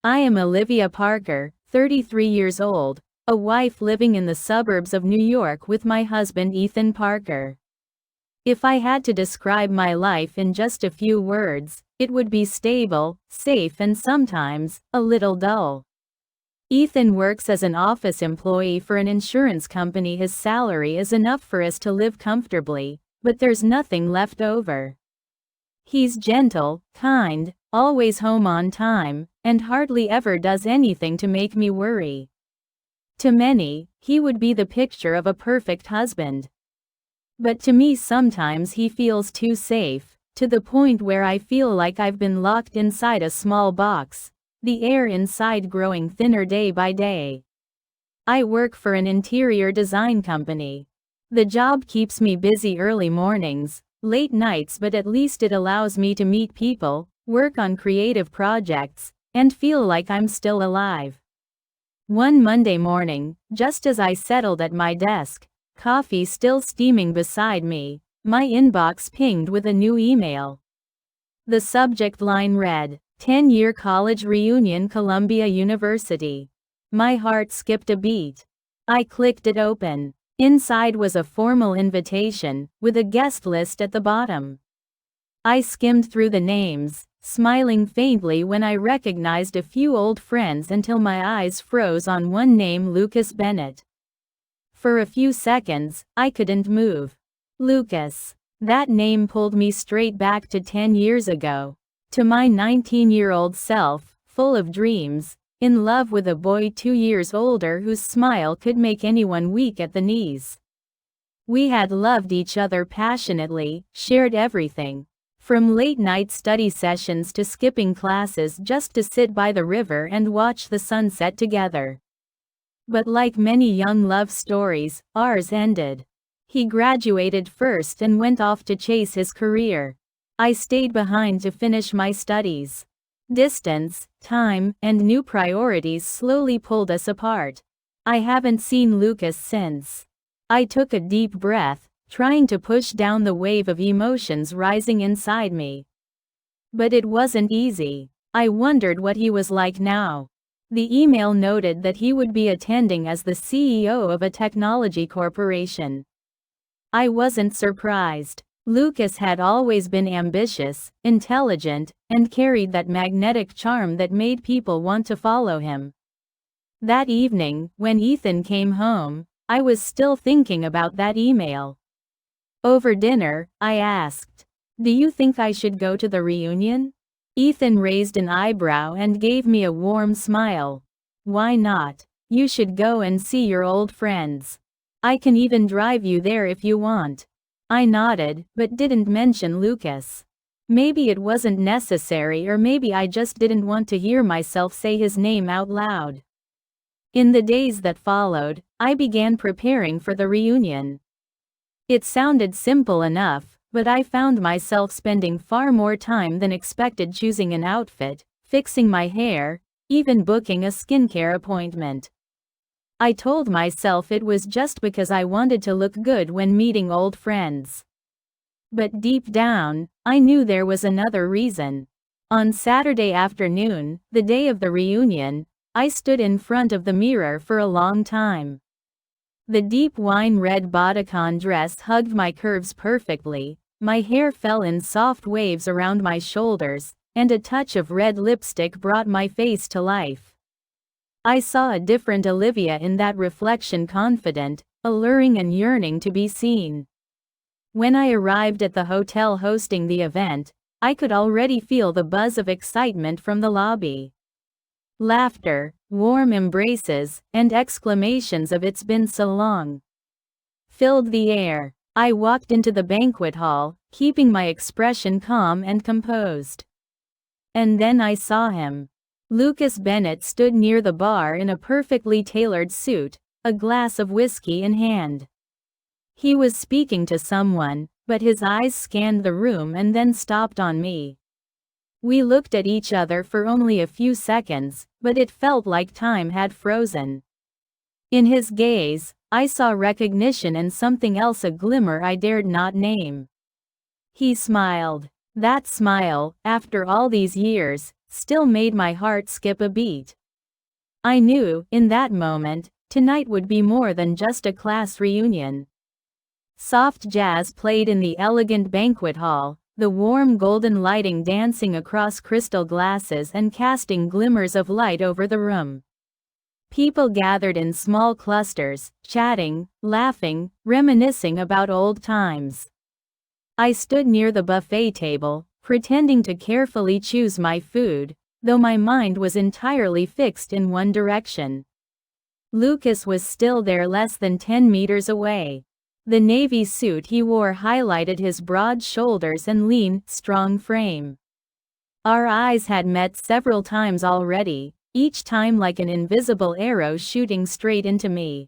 I am Olivia Parker, 33 years old, a wife living in the suburbs of New York with my husband Ethan Parker. If I had to describe my life in just a few words, it would be stable, safe, and sometimes a little dull. Ethan works as an office employee for an insurance company. His salary is enough for us to live comfortably, but there's nothing left over. He's gentle, kind, always home on time, and hardly ever does anything to make me worry. To many, he would be the picture of a perfect husband. But to me sometimes he feels too safe, to the point where I feel like I've been locked inside a small box, the air inside growing thinner day by day. I work for an interior design company. The job keeps me busy early mornings, late nights, but at least it allows me to meet people, work on creative projects, and feel like I'm still alive. One Monday morning, just as I settled at my desk, coffee still steaming beside me, my inbox pinged with a new email. The subject line read, 10-year college reunion, Columbia University. My heart skipped a beat. I clicked it open. Inside was a formal invitation, with a guest list at the bottom. I skimmed through the names, smiling faintly when I recognized a few old friends until my eyes froze on one name, Lucas Bennett. For a few seconds, I couldn't move. Lucas. That name pulled me straight back to 10 years ago. To my 19-year-old self, full of dreams, in love with a boy 2 years older whose smile could make anyone weak at the knees. We had loved each other passionately, shared everything, from late-night study sessions to skipping classes just to sit by the river and watch the sunset together. But like many young love stories, ours ended. He graduated first and went off to chase his career. I stayed behind to finish my studies. Distance, time, and new priorities slowly pulled us apart. I haven't seen Lucas since. I took a deep breath, trying to push down the wave of emotions rising inside me. But it wasn't easy. I wondered what he was like now. The email noted that he would be attending as the CEO of a technology corporation. I wasn't surprised. Lucas had always been ambitious, intelligent, and carried that magnetic charm that made people want to follow him. That evening, when Ethan came home, I was still thinking about that email. Over dinner, I asked, "Do you think I should go to the reunion?" Ethan raised an eyebrow and gave me a warm smile. "Why not? You should go and see your old friends. I can even drive you there if you want." I nodded, but didn't mention Lucas. Maybe it wasn't necessary, or maybe I just didn't want to hear myself say his name out loud. In the days that followed, I began preparing for the reunion. It sounded simple enough, but I found myself spending far more time than expected choosing an outfit, fixing my hair, even booking a skincare appointment. I told myself it was just because I wanted to look good when meeting old friends. But deep down, I knew there was another reason. On Saturday afternoon, the day of the reunion, I stood in front of the mirror for a long time. The deep wine red bodycon dress hugged my curves perfectly, my hair fell in soft waves around my shoulders, and a touch of red lipstick brought my face to life. I saw a different Olivia in that reflection, confident, alluring, and yearning to be seen. When I arrived at the hotel hosting the event, I could already feel the buzz of excitement from the lobby. Laughter, warm embraces, and exclamations of "It's been so long" filled the air. I walked into the banquet hall, keeping my expression calm and composed. And then I saw him. Lucas Bennett stood near the bar in a perfectly tailored suit, a glass of whiskey in hand. He was speaking to someone, but his eyes scanned the room and then stopped on me. We looked at each other for only a few seconds, but it felt like time had frozen. In his gaze, I saw recognition and something else, a glimmer I dared not name. He smiled. That smile, after all these years, still made my heart skip a beat. I knew, in that moment, tonight would be more than just a class reunion. Soft jazz played in the elegant banquet hall, the warm golden lighting dancing across crystal glasses and casting glimmers of light over the room. People gathered in small clusters, chatting, laughing, reminiscing about old times. I stood near the buffet table, pretending to carefully choose my food, though my mind was entirely fixed in one direction. Lucas was still there, less than 10 meters away. The navy suit he wore highlighted his broad shoulders and lean, strong frame. Our eyes had met several times already, each time like an invisible arrow shooting straight into me.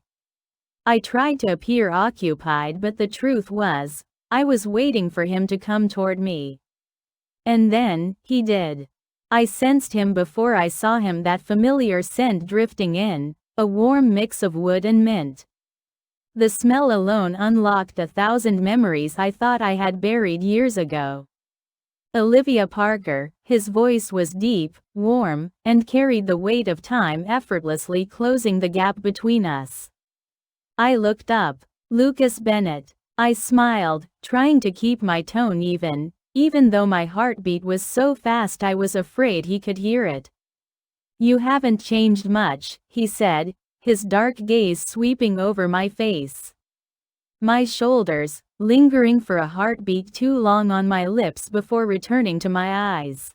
I tried to appear occupied, but the truth was, I was waiting for him to come toward me. And then, he did. I sensed him before I saw him, that familiar scent drifting in, a warm mix of wood and mint. The smell alone unlocked 1,000 memories I thought I had buried years ago. Olivia Parker, his voice was deep, warm, and carried the weight of time effortlessly closing the gap between us. I looked up. Lucas Bennett. I smiled, trying to keep my tone even though my heartbeat was so fast I was afraid he could hear it. "You haven't changed much," he said, his dark gaze sweeping over my face. My shoulders, lingering for a heartbeat too long on my lips before returning to my eyes.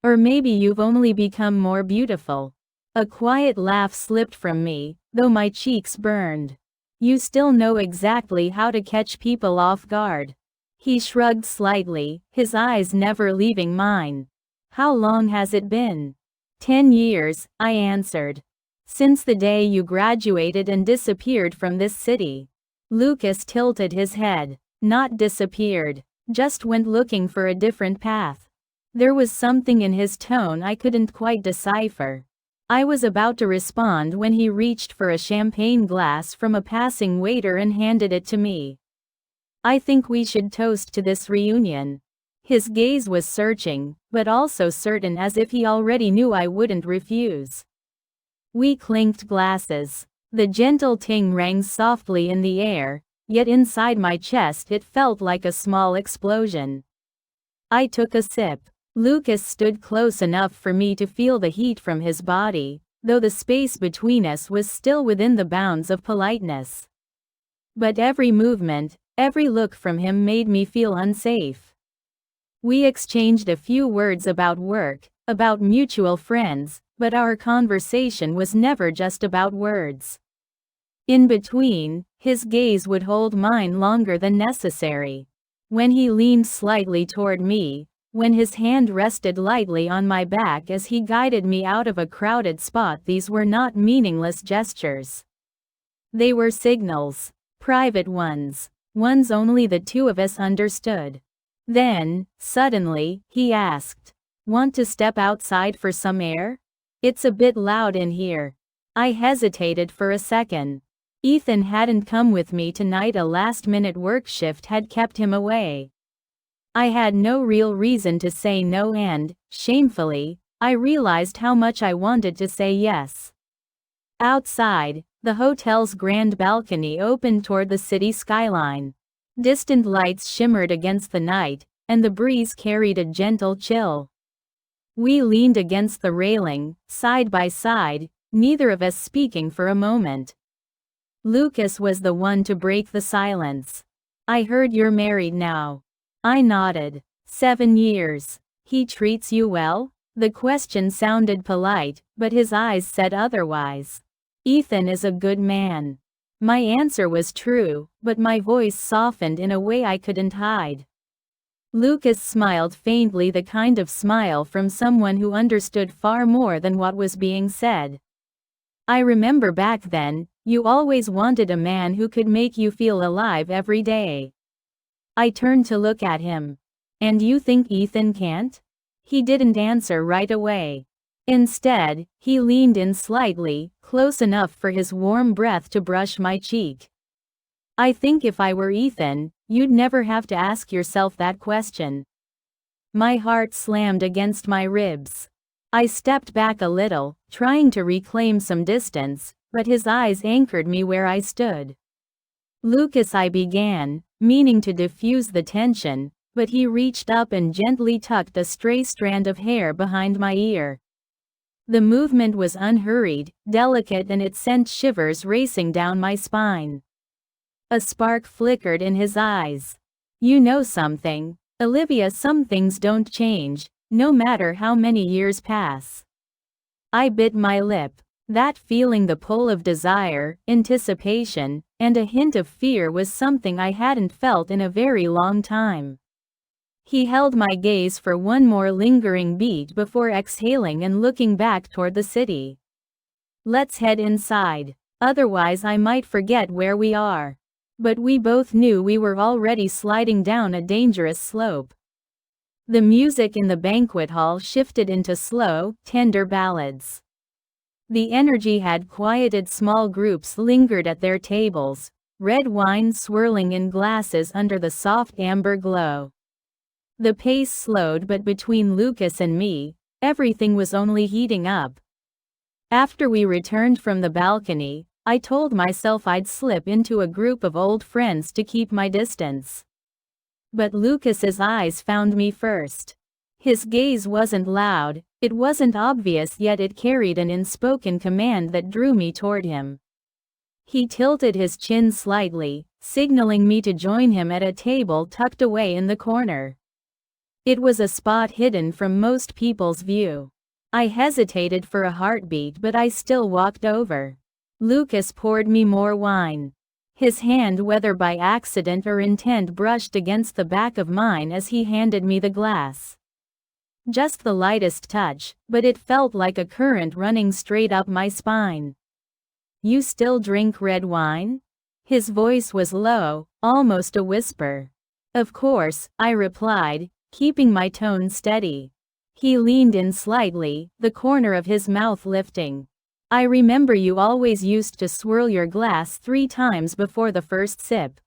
"Or maybe you've only become more beautiful." A quiet laugh slipped from me, though my cheeks burned. "You still know exactly how to catch people off guard." He shrugged slightly, his eyes never leaving mine. "How long has it been?" 10 years, I answered. "Since the day you graduated and disappeared from this city." Lucas tilted his head. "Not disappeared. Just went looking for a different path." There was something in his tone I couldn't quite decipher. I was about to respond when he reached for a champagne glass from a passing waiter and handed it to me. "I think we should toast to this reunion." His gaze was searching, but also certain, as if he already knew I wouldn't refuse. We clinked glasses. The gentle ting rang softly in the air, yet inside my chest it felt like a small explosion. I took a sip. Lucas stood close enough for me to feel the heat from his body, though the space between us was still within the bounds of politeness. But every movement, every look from him made me feel unsafe. We exchanged a few words about work, about mutual friends, but our conversation was never just about words. In between, his gaze would hold mine longer than necessary. When he leaned slightly toward me, when his hand rested lightly on my back as he guided me out of a crowded spot, these were not meaningless gestures. They were signals. Private ones. Ones only the two of us understood. Then, suddenly, he asked, "Want to step outside for some air? It's a bit loud in here." I hesitated for a second. Ethan hadn't come with me tonight, a last-minute work shift had kept him away. I had no real reason to say no and, shamefully, I realized how much I wanted to say yes. Outside, the hotel's grand balcony opened toward the city skyline. Distant lights shimmered against the night, and the breeze carried a gentle chill. We leaned against the railing, side by side, neither of us speaking for a moment. Lucas was the one to break the silence. "I heard you're married now." I nodded. 7 years. "He treats you well?" The question sounded polite, but his eyes said otherwise. "Ethan is a good man." My answer was true, but my voice softened in a way I couldn't hide. Lucas smiled faintly, the kind of smile from someone who understood far more than what was being said. "I remember back then, you always wanted a man who could make you feel alive every day." I turned to look at him. "And you think Ethan can't?" He didn't answer right away. Instead, he leaned in slightly, close enough for his warm breath to brush my cheek. "I think if I were Ethan, you'd never have to ask yourself that question." My heart slammed against my ribs. I stepped back a little, trying to reclaim some distance, but his eyes anchored me where I stood. "Lucas," I began, meaning to diffuse the tension, but he reached up and gently tucked a stray strand of hair behind my ear. The movement was unhurried, delicate, and it sent shivers racing down my spine. A spark flickered in his eyes. "You know something, Olivia, some things don't change, no matter how many years pass." I bit my lip. That feeling, the pull of desire, anticipation, and a hint of fear, was something I hadn't felt in a very long time. He held my gaze for one more lingering beat before exhaling and looking back toward the city. "Let's head inside. Otherwise I might forget where we are." But we both knew we were already sliding down a dangerous slope. The music in the banquet hall shifted into slow, tender ballads. The energy had quieted. Small groups lingered at their tables, red wine swirling in glasses under the soft amber glow. The pace slowed, but between Lucas and me, everything was only heating up. After we returned from the balcony, I told myself I'd slip into a group of old friends to keep my distance. But Lucas's eyes found me first. His gaze wasn't loud, it wasn't obvious, yet it carried an unspoken command that drew me toward him. He tilted his chin slightly, signaling me to join him at a table tucked away in the corner. It was a spot hidden from most people's view. I hesitated for a heartbeat, but I still walked over. Lucas poured me more wine. His hand, whether by accident or intent, brushed against the back of mine as he handed me the glass. Just the lightest touch, but it felt like a current running straight up my spine. "You still drink red wine?" His voice was low, almost a whisper. "Of course," I replied, keeping my tone steady. He leaned in slightly, the corner of his mouth lifting. "I remember you always used to swirl your glass 3 times before the first sip."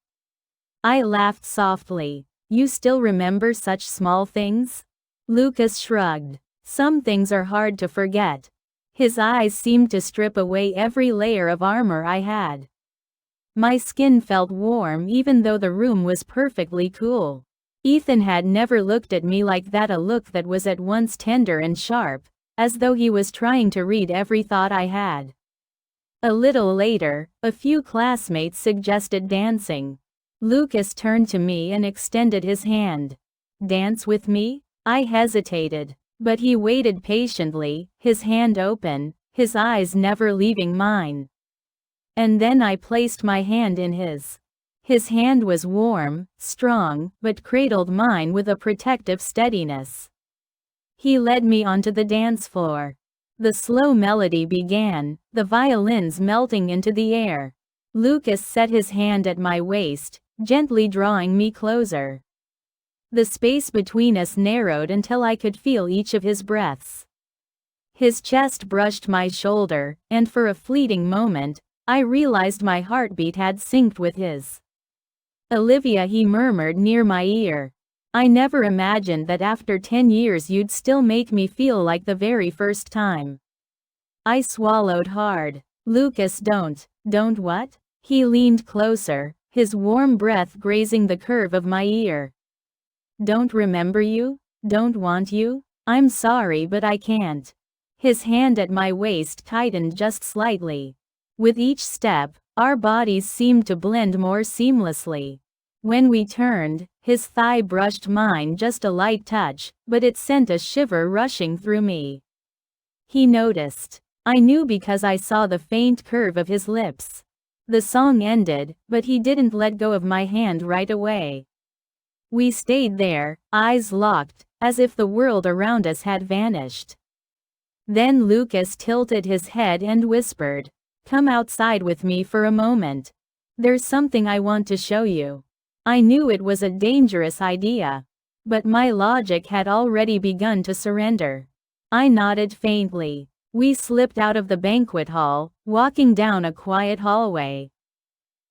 I laughed softly. "You still remember such small things?" Lucas shrugged. "Some things are hard to forget." His eyes seemed to strip away every layer of armor I had. My skin felt warm even though the room was perfectly cool. Ethan had never looked at me like that, a look that was at once tender and sharp, as though he was trying to read every thought I had. A little later, a few classmates suggested dancing. Lucas turned to me and extended his hand. "Dance with me?" I hesitated, but he waited patiently, his hand open, his eyes never leaving mine. And then I placed my hand in his. His hand was warm, strong, but cradled mine with a protective steadiness. He led me onto the dance floor. The slow melody began, the violins melting into the air. Lucas set his hand at my waist, gently drawing me closer. The space between us narrowed until I could feel each of his breaths. His chest brushed my shoulder, and for a fleeting moment, I realized my heartbeat had synced with his. "Olivia," he murmured near my ear. "I never imagined that after 10 years you'd still make me feel like the very first time." I swallowed hard. "Lucas, don't what?" He leaned closer, his warm breath grazing the curve of my ear. "Don't remember you? Don't want you? I'm sorry, but I can't." His hand at my waist tightened just slightly. With each step, our bodies seemed to blend more seamlessly. When we turned, his thigh brushed mine, just a light touch, but it sent a shiver rushing through me. He noticed. I knew because I saw the faint curve of his lips. The song ended, but he didn't let go of my hand right away. We stayed there, eyes locked, as if the world around us had vanished. Then Lucas tilted his head and whispered, "Come outside with me for a moment. There's something I want to show you." I knew it was a dangerous idea, but my logic had already begun to surrender. I nodded faintly. We slipped out of the banquet hall, walking down a quiet hallway.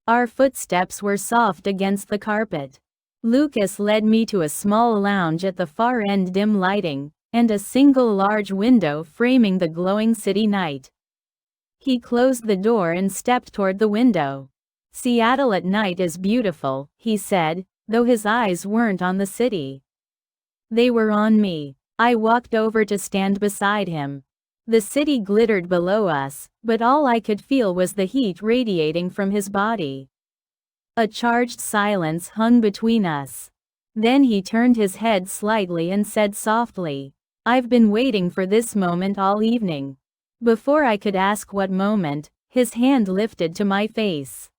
Our footsteps were soft against the carpet. Lucas led me to a small lounge at the far end, dim lighting, and a single large window framing the glowing city night. He closed the door and stepped toward the window. "Seattle at night is beautiful," he said, though his eyes weren't on the city. They were on me. I walked over to stand beside him. The city glittered below us, but all I could feel was the heat radiating from his body. A charged silence hung between us. Then he turned his head slightly and said softly, "I've been waiting for this moment all evening." Before I could ask what moment, his hand lifted to my face.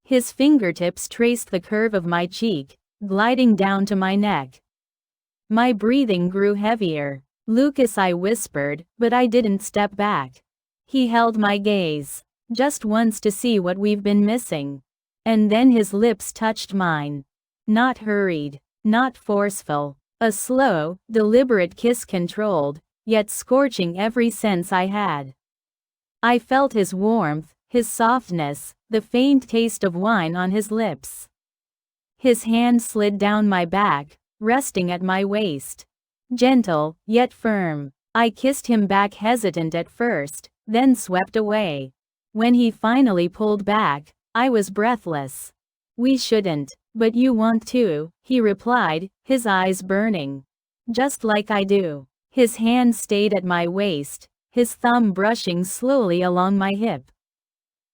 His fingertips traced the curve of my cheek, gliding down to my neck. My breathing grew heavier. "Lucas," I whispered, but I didn't step back. He held my gaze, just once to see what we've been missing. And then his lips touched mine. Not hurried, not forceful. A slow, deliberate kiss, controlled, yet scorching every sense I had. I felt his warmth, his softness, the faint taste of wine on his lips. His hand slid down my back, resting at my waist. Gentle, yet firm. I kissed him back, hesitant at first, then swept away. When he finally pulled back, I was breathless. "We shouldn't, but you want to," he replied, his eyes burning. "Just like I do." His hand stayed at my waist, his thumb brushing slowly along my hip.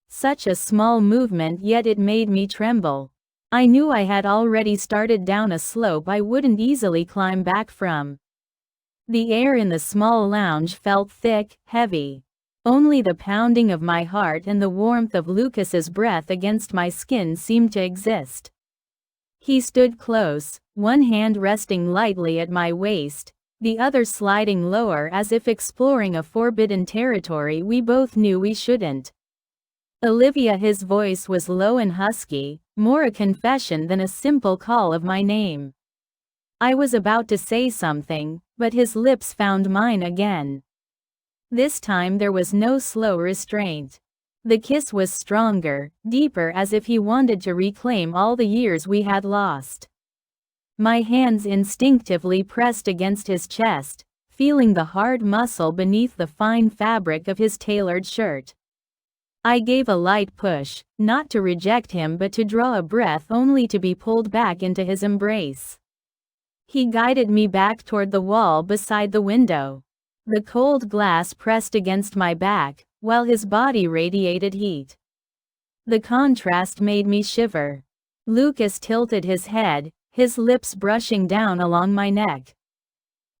Such a small movement, yet it made me tremble. I knew I had already started down a slope I wouldn't easily climb back from. The air in the small lounge felt thick, heavy. Only the pounding of my heart and the warmth of Lucas's breath against my skin seemed to exist. He stood close, one hand resting lightly at my waist, the other sliding lower as if exploring a forbidden territory we both knew we shouldn't. "Olivia," his voice was low and husky, more a confession than a simple call of my name. I was about to say something, but his lips found mine again. This time there was no slow restraint. The kiss was stronger, deeper, as if he wanted to reclaim all the years we had lost. My hands instinctively pressed against his chest, feeling the hard muscle beneath the fine fabric of his tailored shirt. I gave a light push, not to reject him but to draw a breath, only to be pulled back into his embrace. He guided me back toward the wall beside the window. The cold glass pressed against my back, while his body radiated heat. The contrast made me shiver. Lucas tilted his head, his lips brushing down along my neck.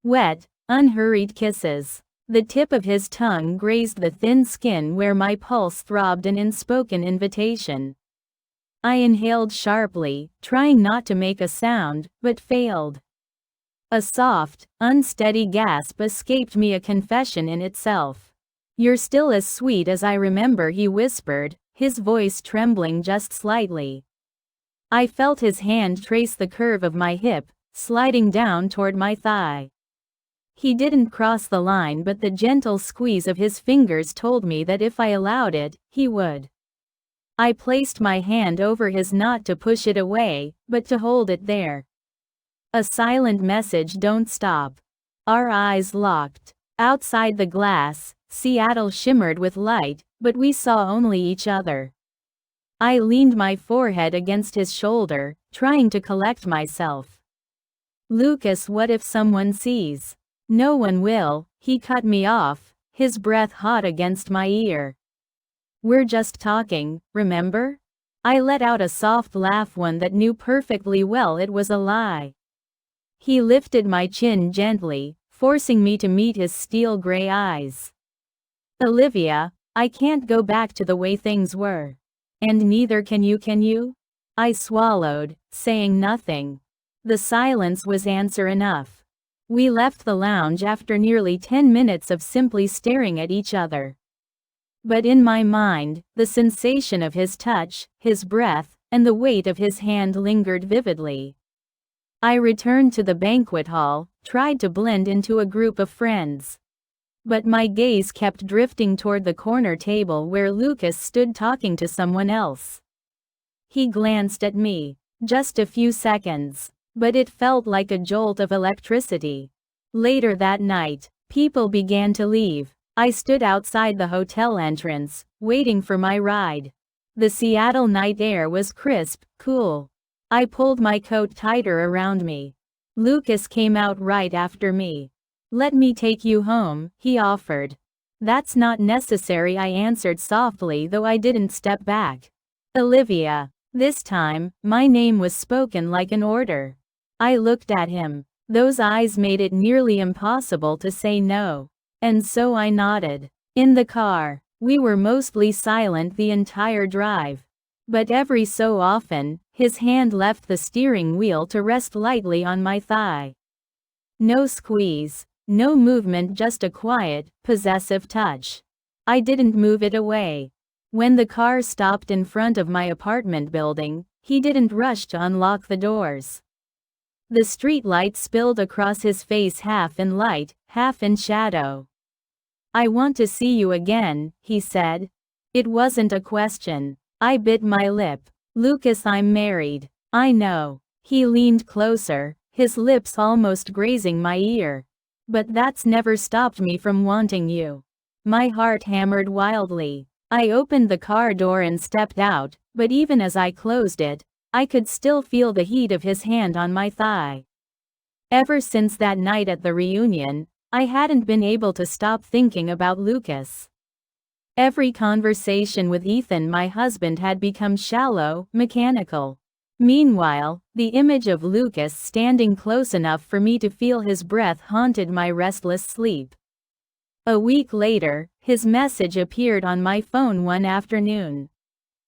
Wet, unhurried kisses. The tip of his tongue grazed the thin skin where my pulse throbbed, an unspoken invitation. I inhaled sharply, trying not to make a sound, but failed. A soft, unsteady gasp escaped me, a confession in itself. "You're still as sweet as I remember," he whispered, his voice trembling just slightly. I felt his hand trace the curve of my hip, sliding down toward my thigh. He didn't cross the line, but the gentle squeeze of his fingers told me that if I allowed it, he would. I placed my hand over his, not to push it away, but to hold it there. A silent message: "Don't stop." Our eyes locked. Outside the glass, Seattle shimmered with light, but we saw only each other. I leaned my forehead against his shoulder, trying to collect myself. "Lucas, what if someone sees?" "No one will," he cut me off, his breath hot against my ear. "We're just talking, remember?" I let out a soft laugh, one that knew perfectly well it was a lie. He lifted my chin gently, forcing me to meet his steel gray eyes. "Olivia, I can't go back to the way things were. And neither can you? I swallowed, saying nothing. The silence was answer enough. We left the lounge after nearly 10 minutes of simply staring at each other. But in my mind, the sensation of his touch, his breath, and the weight of his hand lingered vividly. I returned to the banquet hall, tried to blend into a group of friends. But my gaze kept drifting toward the corner table where Lucas stood talking to someone else. He glanced at me. Just a few seconds. But it felt like a jolt of electricity. Later that night, people began to leave. I stood outside the hotel entrance, waiting for my ride. The Seattle night air was crisp, cool. I pulled my coat tighter around me. Lucas came out right after me. "Let me take you home," he offered. "That's not necessary," I answered softly, though I didn't step back. "Olivia." This time, my name was spoken like an order. I looked at him. Those eyes made it nearly impossible to say no. And so I nodded. In the car, we were mostly silent the entire drive. But every so often, his hand left the steering wheel to rest lightly on my thigh. No squeeze, no movement, just a quiet, possessive touch. I didn't move it away. When the car stopped in front of my apartment building, he didn't rush to unlock the doors. The street light spilled across his face, half in light, half in shadow. "I want to see you again," he said. It wasn't a question. I bit my lip. "Lucas, I'm married." "I know." He leaned closer, his lips almost grazing my ear. "But that's never stopped me from wanting you." My heart hammered wildly. I opened the car door and stepped out, but even as I closed it, I could still feel the heat of his hand on my thigh. Ever since that night at the reunion, I hadn't been able to stop thinking about Lucas. Every conversation with Ethan, my husband, had become shallow, mechanical. Meanwhile, the image of Lucas standing close enough for me to feel his breath haunted my restless sleep. A week later, his message appeared on my phone one afternoon.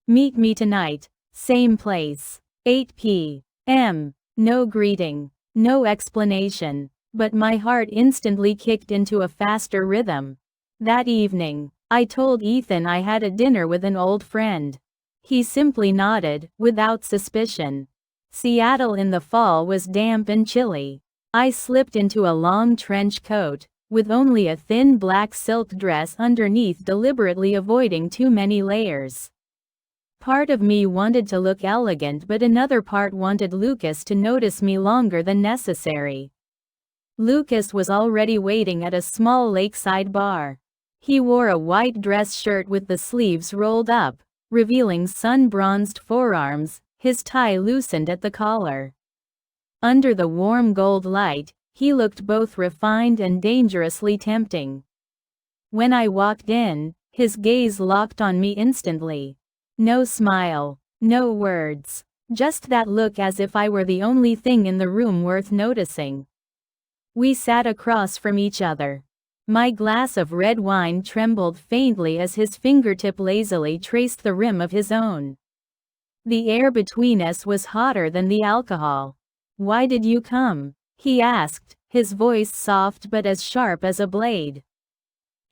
"Meet me tonight. Same place. 8 p.m. No greeting. No explanation. But my heart instantly kicked into a faster rhythm. That evening, I told Ethan I had a dinner with an old friend. He simply nodded, without suspicion. Seattle in the fall was damp and chilly. I slipped into a long trench coat, with only a thin black silk dress underneath, deliberately avoiding too many layers. Part of me wanted to look elegant, but another part wanted Lucas to notice me longer than necessary. Lucas was already waiting at a small lakeside bar. He wore a white dress shirt with the sleeves rolled up, revealing sun-bronzed forearms, his tie loosened at the collar. Under the warm gold light, he looked both refined and dangerously tempting. When I walked in, his gaze locked on me instantly. No smile, no words, just that look, as if I were the only thing in the room worth noticing. We sat across from each other. My glass of red wine trembled faintly as his fingertip lazily traced the rim of his own. The air between us was hotter than the alcohol. "Why did you come?" he asked, his voice soft but as sharp as a blade.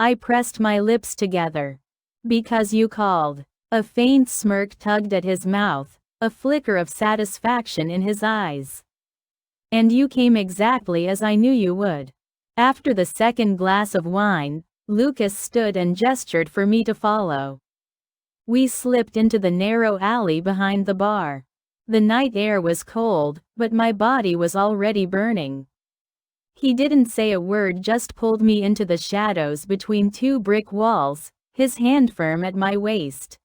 I pressed my lips together. "Because you called." A faint smirk tugged at his mouth, a flicker of satisfaction in his eyes. "And you came exactly as I knew you would." After the second glass of wine, Lucas stood and gestured for me to follow. We slipped into the narrow alley behind the bar. The night air was cold, but my body was already burning. He didn't say a word, just pulled me into the shadows between two brick walls, his hand firm at my waist.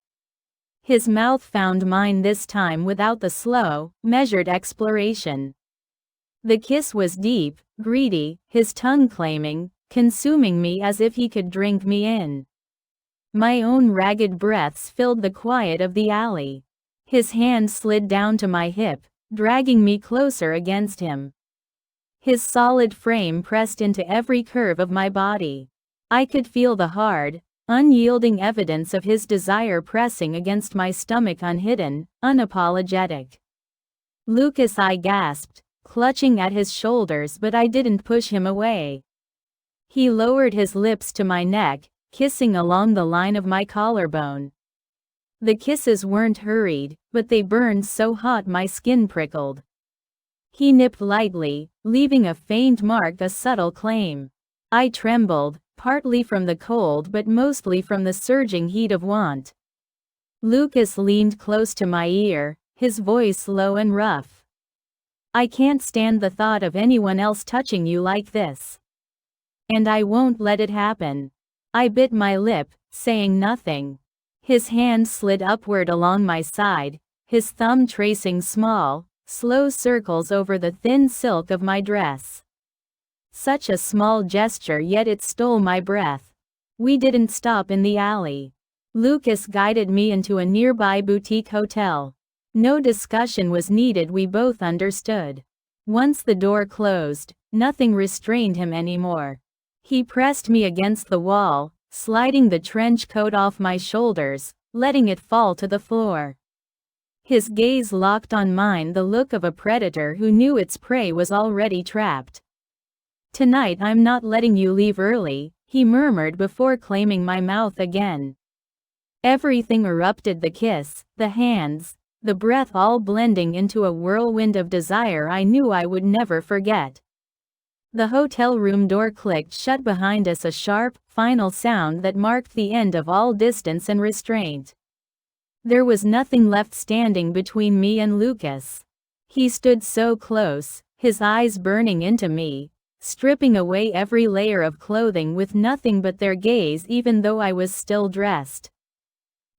His mouth found mine this time without the slow, measured exploration. The kiss was deep, greedy, his tongue claiming, consuming me as if he could drink me in. My own ragged breaths filled the quiet of the alley. His hand slid down to my hip, dragging me closer against him. His solid frame pressed into every curve of my body. I could feel the hard, unyielding evidence of his desire pressing against my stomach, unhidden, unapologetic. "Lucas," I gasped, clutching at his shoulders, but I didn't push him away. He lowered his lips to my neck, kissing along the line of my collarbone. The kisses weren't hurried, but they burned so hot my skin prickled. He nipped lightly, leaving a faint mark, a subtle claim. I trembled, partly from the cold but mostly from the surging heat of want. Lucas leaned close to my ear, his voice low and rough. I can't stand the thought of anyone else touching you like this. And I won't let it happen. I bit my lip, saying nothing. His hand slid upward along my side, his thumb tracing small, slow circles over the thin silk of my dress. Such a small gesture, yet it stole my breath. We didn't stop in the alley. Lucas guided me into a nearby boutique hotel. No discussion was needed, we both understood. Once the door closed, nothing restrained him anymore. He pressed me against the wall, sliding the trench coat off my shoulders, letting it fall to the floor. His gaze locked on mine, the look of a predator who knew its prey was already trapped. "Tonight I'm not letting you leave early," he murmured before claiming my mouth again. Everything erupted, the kiss, the hands, the breath, all blending into a whirlwind of desire I knew I would never forget. The hotel room door clicked shut behind us, a sharp, final sound that marked the end of all distance and restraint. There was nothing left standing between me and Lucas. He stood so close, his eyes burning into me, stripping away every layer of clothing with nothing but their gaze, even though I was still dressed.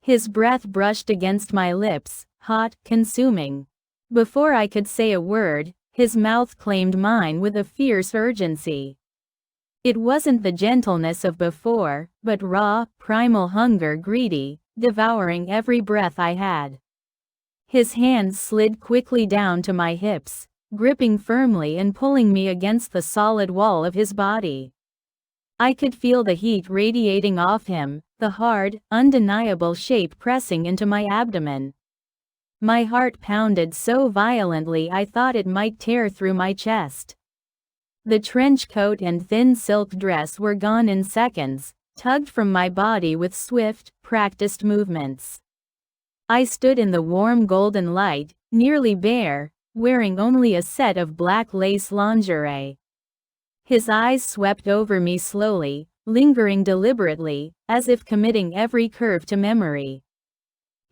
His breath brushed against my lips, hot, consuming. Before I could say a word, his mouth claimed mine with a fierce urgency. It wasn't the gentleness of before, but raw, primal hunger, greedy, devouring every breath I had. His hands slid quickly down to my hips, gripping firmly and pulling me against the solid wall of his body. I could feel the heat radiating off him, the hard, undeniable shape pressing into my abdomen. My heart pounded so violently I thought it might tear through my chest. The trench coat and thin silk dress were gone in seconds, tugged from my body with swift, practiced movements. I stood in the warm golden light, nearly bare, wearing only a set of black lace lingerie. His eyes swept over me slowly, lingering deliberately, as if committing every curve to memory.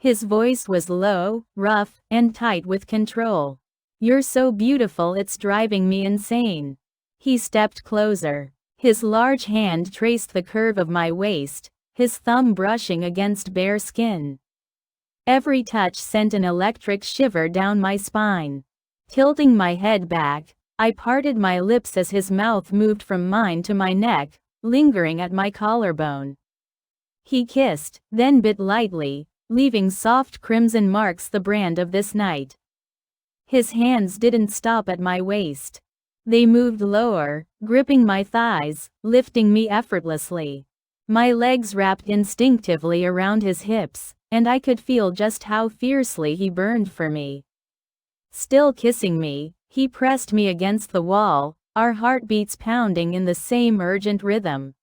His voice was low, rough, and tight with control. "You're so beautiful, it's driving me insane." He stepped closer. His large hand traced the curve of my waist, his thumb brushing against bare skin. Every touch sent an electric shiver down my spine. Tilting my head back, I parted my lips as his mouth moved from mine to my neck, lingering at my collarbone. He kissed, then bit lightly, leaving soft crimson marks, the brand of this night. His hands didn't stop at my waist. They moved lower, gripping my thighs, lifting me effortlessly. My legs wrapped instinctively around his hips, and I could feel just how fiercely he burned for me. Still kissing me, he pressed me against the wall, our heartbeats pounding in the same urgent rhythm.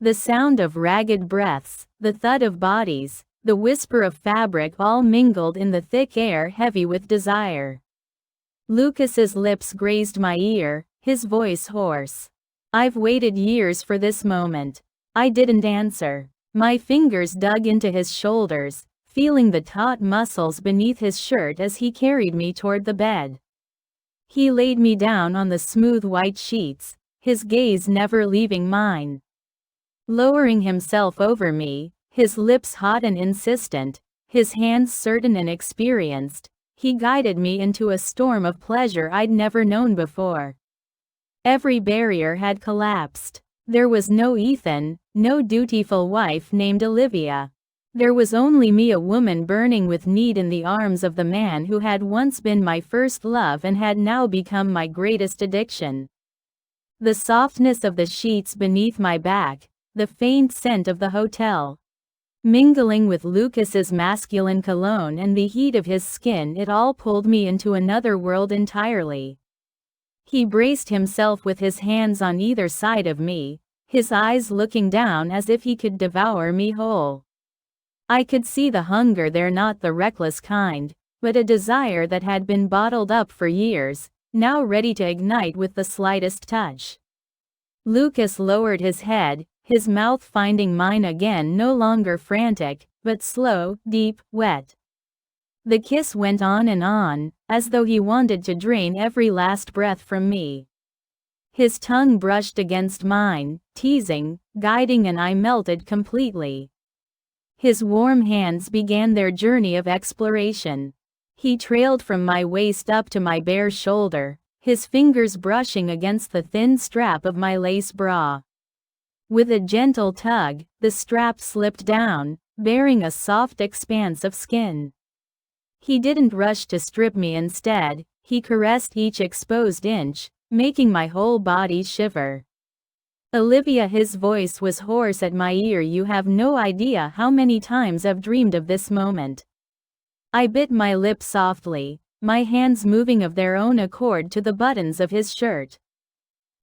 The sound of ragged breaths, the thud of bodies, the whisper of fabric all mingled in the thick air, heavy with desire. Lucas's lips grazed my ear, his voice hoarse. "I've waited years for this moment." I didn't answer. My fingers dug into his shoulders, feeling the taut muscles beneath his shirt as he carried me toward the bed. He laid me down on the smooth white sheets, his gaze never leaving mine. Lowering himself over me, his lips hot and insistent, his hands certain and experienced, he guided me into a storm of pleasure I'd never known before. Every barrier had collapsed. There was no Ethan, no dutiful wife named Olivia. There was only me, a woman burning with need in the arms of the man who had once been my first love and had now become my greatest addiction. The softness of the sheets beneath my back, the faint scent of the hotel, mingling with Lucas's masculine cologne and the heat of his skin, it all pulled me into another world entirely. He braced himself with his hands on either side of me, his eyes looking down as if he could devour me whole. I could see the hunger there, not the reckless kind, but a desire that had been bottled up for years, now ready to ignite with the slightest touch. Lucas lowered his head, his mouth finding mine again, no longer frantic, but slow, deep, wet. The kiss went on and on, as though he wanted to drain every last breath from me. His tongue brushed against mine, teasing, guiding, and I melted completely. His warm hands began their journey of exploration. He trailed from my waist up to my bare shoulder, his fingers brushing against the thin strap of my lace bra. With a gentle tug, the strap slipped down, bearing a soft expanse of skin. He didn't rush to strip me. Instead, he caressed each exposed inch, making my whole body shiver. "Olivia," his voice was hoarse at my ear, "you have no idea how many times I've dreamed of this moment." I bit my lip softly, my hands moving of their own accord to the buttons of his shirt.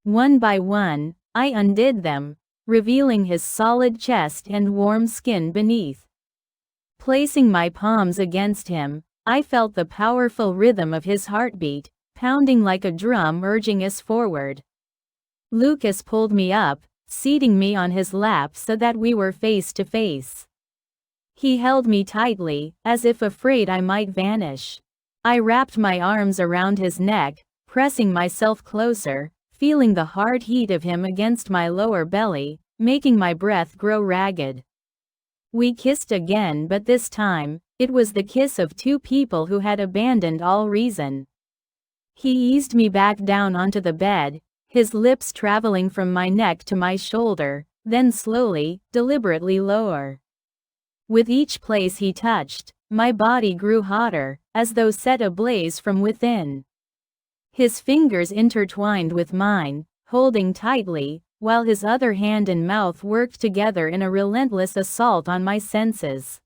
One by one, I undid them, revealing his solid chest and warm skin beneath. Placing my palms against him, I felt the powerful rhythm of his heartbeat, pounding like a drum, urging us forward. Lucas pulled me up, seating me on his lap so that we were face to face. He held me tightly, as if afraid I might vanish. I wrapped my arms around his neck, pressing myself closer, feeling the hard heat of him against my lower belly, making my breath grow ragged. We kissed again, but this time, it was the kiss of two people who had abandoned all reason. He eased me back down onto the bed, his lips traveling from my neck to my shoulder, then slowly, deliberately lower. With each place he touched, my body grew hotter, as though set ablaze from within. His fingers intertwined with mine, holding tightly, while his other hand and mouth worked together in a relentless assault on my senses.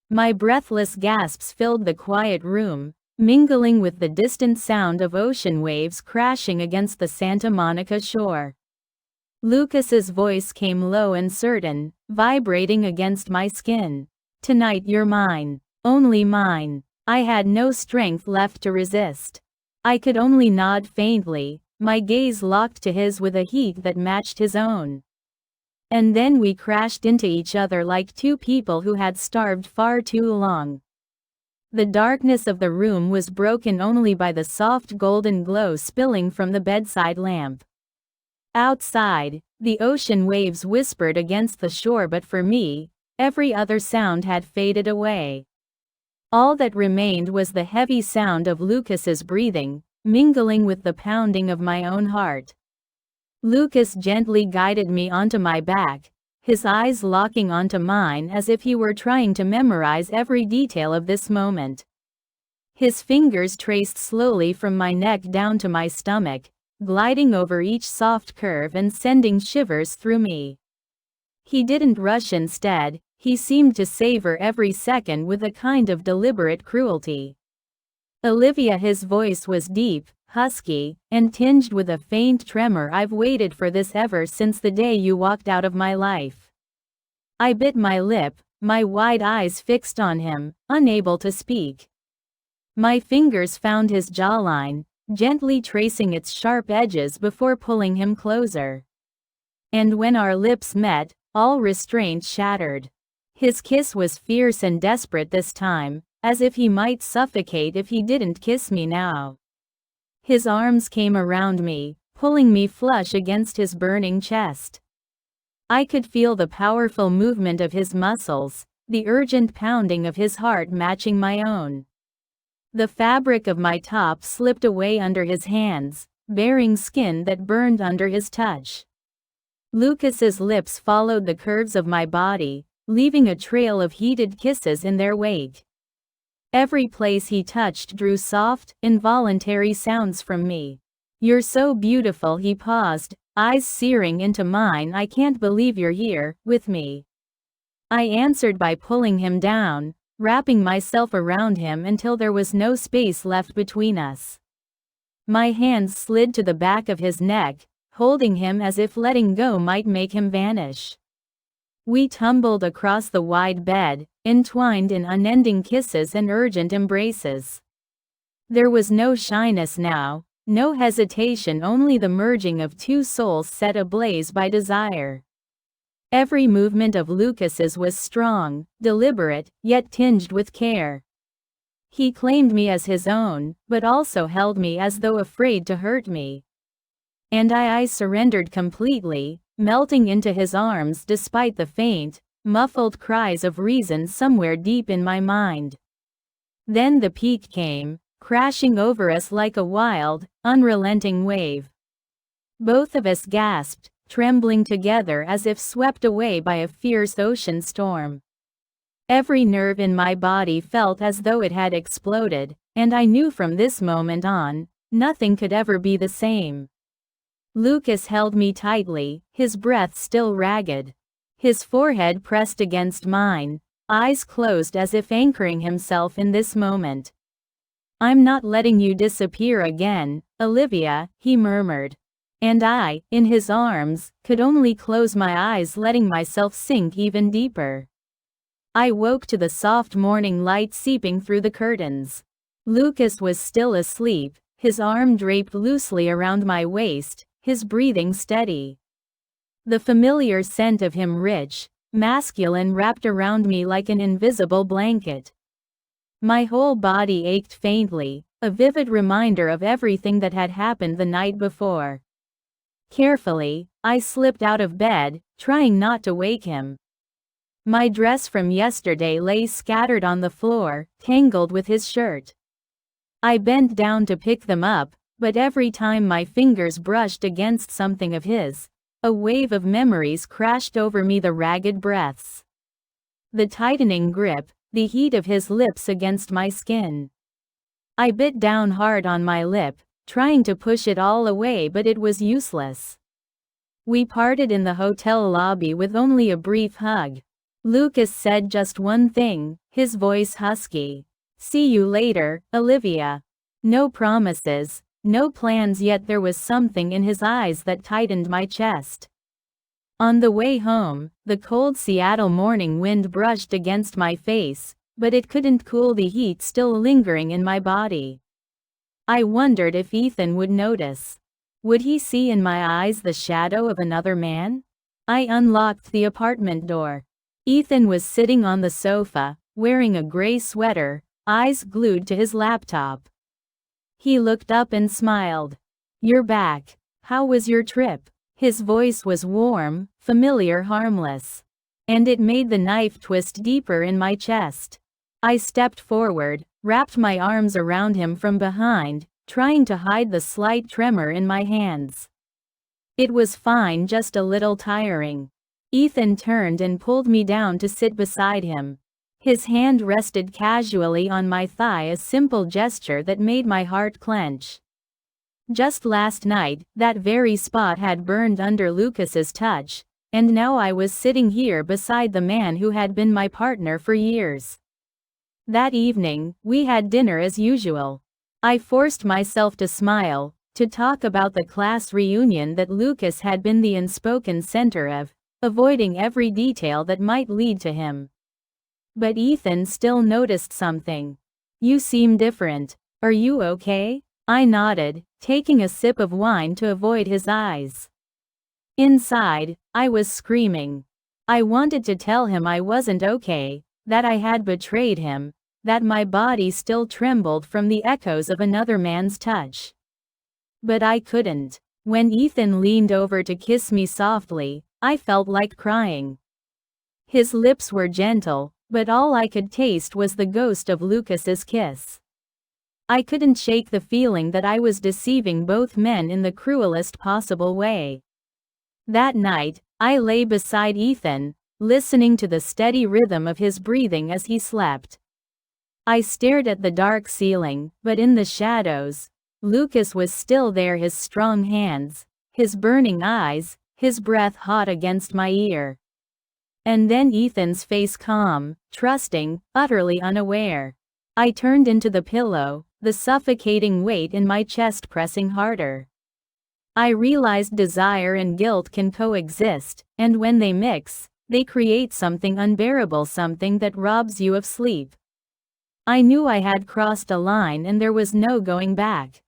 My breathless gasps filled the quiet room, mingling with the distant sound of ocean waves crashing against the Santa Monica shore. Lucas's voice came low and certain, vibrating against my skin. "Tonight you're mine. Only mine." I had no strength left to resist. I could only nod faintly, my gaze locked to his with a heat that matched his own. And then we crashed into each other like two people who had starved far too long. The darkness of the room was broken only by the soft golden glow spilling from the bedside lamp. Outside, the ocean waves whispered against the shore, but for me, every other sound had faded away. All that remained was the heavy sound of Lucas's breathing, mingling with the pounding of my own heart. Lucas gently guided me onto my back, his eyes locking onto mine as if he were trying to memorize every detail of this moment. His fingers traced slowly from my neck down to my stomach, gliding over each soft curve and sending shivers through me. He didn't rush. Instead, he seemed to savor every second with a kind of deliberate cruelty. "Olivia," his voice was deep, husky, and tinged with a faint tremor. "I've waited for this ever since the day you walked out of my life." I bit my lip, my wide eyes fixed on him, unable to speak. My fingers found his jawline, gently tracing its sharp edges before pulling him closer. And when our lips met, all restraint shattered. His kiss was fierce and desperate this time, as if he might suffocate if he didn't kiss me now. His arms came around me, pulling me flush against his burning chest. I could feel the powerful movement of his muscles, the urgent pounding of his heart matching my own. The fabric of my top slipped away under his hands, baring skin that burned under his touch. Lucas's lips followed the curves of my body, leaving a trail of heated kisses in their wake. Every place he touched drew soft, involuntary sounds from me. "You're so beautiful," he paused, eyes searing into mine. "I can't believe you're here, with me." I answered by pulling him down, wrapping myself around him until there was no space left between us. My hands slid to the back of his neck, holding him as if letting go might make him vanish. We tumbled across the wide bed, entwined in unending kisses and urgent embraces. There was no shyness now, no hesitation, only the merging of two souls set ablaze by desire. Every movement of Lucas's was strong, deliberate, yet tinged with care. He claimed me as his own, but also held me as though afraid to hurt me. And I surrendered completely, melting into his arms despite the faint, muffled cries of reason somewhere deep in my mind. Then the peak came, crashing over us like a wild, unrelenting wave. Both of us gasped, trembling together as if swept away by a fierce ocean storm. Every nerve in my body felt as though it had exploded, and I knew from this moment on, nothing could ever be the same. Lucas held me tightly, his breath still ragged. His forehead pressed against mine, eyes closed as if anchoring himself in this moment. "I'm not letting you disappear again, Olivia," he murmured. And I, in his arms, could only close my eyes, letting myself sink even deeper. I woke to the soft morning light seeping through the curtains. Lucas was still asleep, his arm draped loosely around my waist, his breathing steady. The familiar scent of him rich, masculine, wrapped around me like an invisible blanket. My whole body ached faintly, a vivid reminder of everything that had happened the night before. Carefully, I slipped out of bed, trying not to wake him. My dress from yesterday lay scattered on the floor, tangled with his shirt. I bent down to pick them up, but every time my fingers brushed against something of his, a wave of memories crashed over me, the ragged breaths, the tightening grip, the heat of his lips against my skin. I bit down hard on my lip, trying to push it all away, but it was useless. We parted in the hotel lobby with only a brief hug. Lucas said just one thing, his voice husky. "See you later, Olivia." No promises, no plans, yet there was something in his eyes that tightened my chest. On the way home, the cold Seattle morning wind brushed against my face, but it couldn't cool the heat still lingering in my body. I wondered if Ethan would notice. Would he see in my eyes the shadow of another man? I unlocked the apartment door. Ethan was sitting on the sofa, wearing a gray sweater, eyes glued to his laptop. He looked up and smiled. "You're back. How was your trip?" His voice was warm, familiar, harmless. And it made the knife twist deeper in my chest. I stepped forward, wrapped my arms around him from behind, trying to hide the slight tremor in my hands. "It was fine, just a little tiring." Ethan turned and pulled me down to sit beside him. His hand rested casually on my thigh, a simple gesture that made my heart clench. Just last night, that very spot had burned under Lucas's touch, and now I was sitting here beside the man who had been my partner for years. That evening, we had dinner as usual. I forced myself to smile, to talk about the class reunion that Lucas had been the unspoken center of, avoiding every detail that might lead to him. But Ethan still noticed something. "You seem different. Are you okay?" I nodded, taking a sip of wine to avoid his eyes. Inside, I was screaming. I wanted to tell him I wasn't okay, that I had betrayed him, that my body still trembled from the echoes of another man's touch. But I couldn't. When Ethan leaned over to kiss me softly, I felt like crying. His lips were gentle, but all I could taste was the ghost of Lucas's kiss. I couldn't shake the feeling that I was deceiving both men in the cruelest possible way. That night, I lay beside Ethan, listening to the steady rhythm of his breathing as he slept. I stared at the dark ceiling, but in the shadows, Lucas was still there, his strong hands, his burning eyes, his breath hot against my ear. And then Ethan's face, calm, trusting, utterly unaware. I turned into the pillow, the suffocating weight in my chest pressing harder. I realized desire and guilt can coexist, and when they mix, they create something unbearable, something that robs you of sleep. I knew I had crossed a line and there was no going back.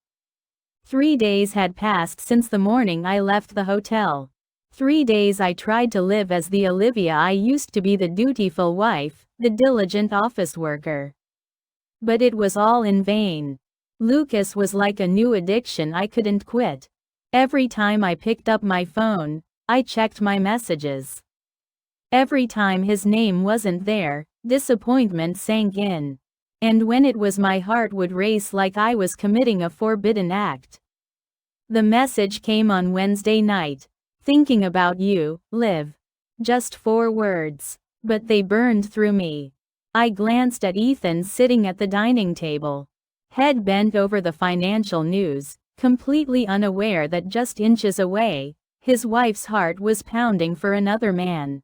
3 days had passed since the morning I left the hotel. 3 days I tried to live as the Olivia I used to be, the dutiful wife, the diligent office worker. But it was all in vain. Lucas was like a new addiction I couldn't quit. Every time I picked up my phone, I checked my messages. Every time his name wasn't there, disappointment sank in. And when it was, my heart would race like I was committing a forbidden act. The message came on Wednesday night. Thinking about you, Liv. Just 4 words. But they burned through me. I glanced at Ethan sitting at the dining table, head bent over the financial news, completely unaware that just inches away, his wife's heart was pounding for another man.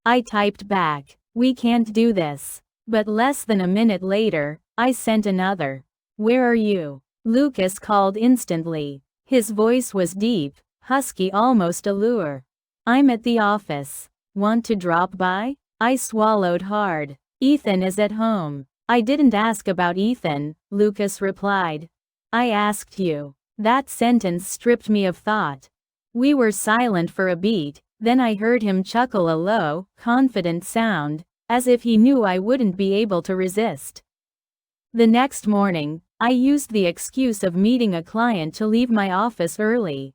I typed back, "We can't do this." But less than a minute later, I sent another. "Where are you?" Lucas called instantly. His voice was deep, husky, almost a lure. "I'm at the office. Want to drop by?" I swallowed hard. "Ethan is at home." "I didn't ask about Ethan," Lucas replied. "I asked you." That sentence stripped me of thought. We were silent for a beat, then I heard him chuckle, a low, confident sound, as if he knew I wouldn't be able to resist. The next morning, I used the excuse of meeting a client to leave my office early.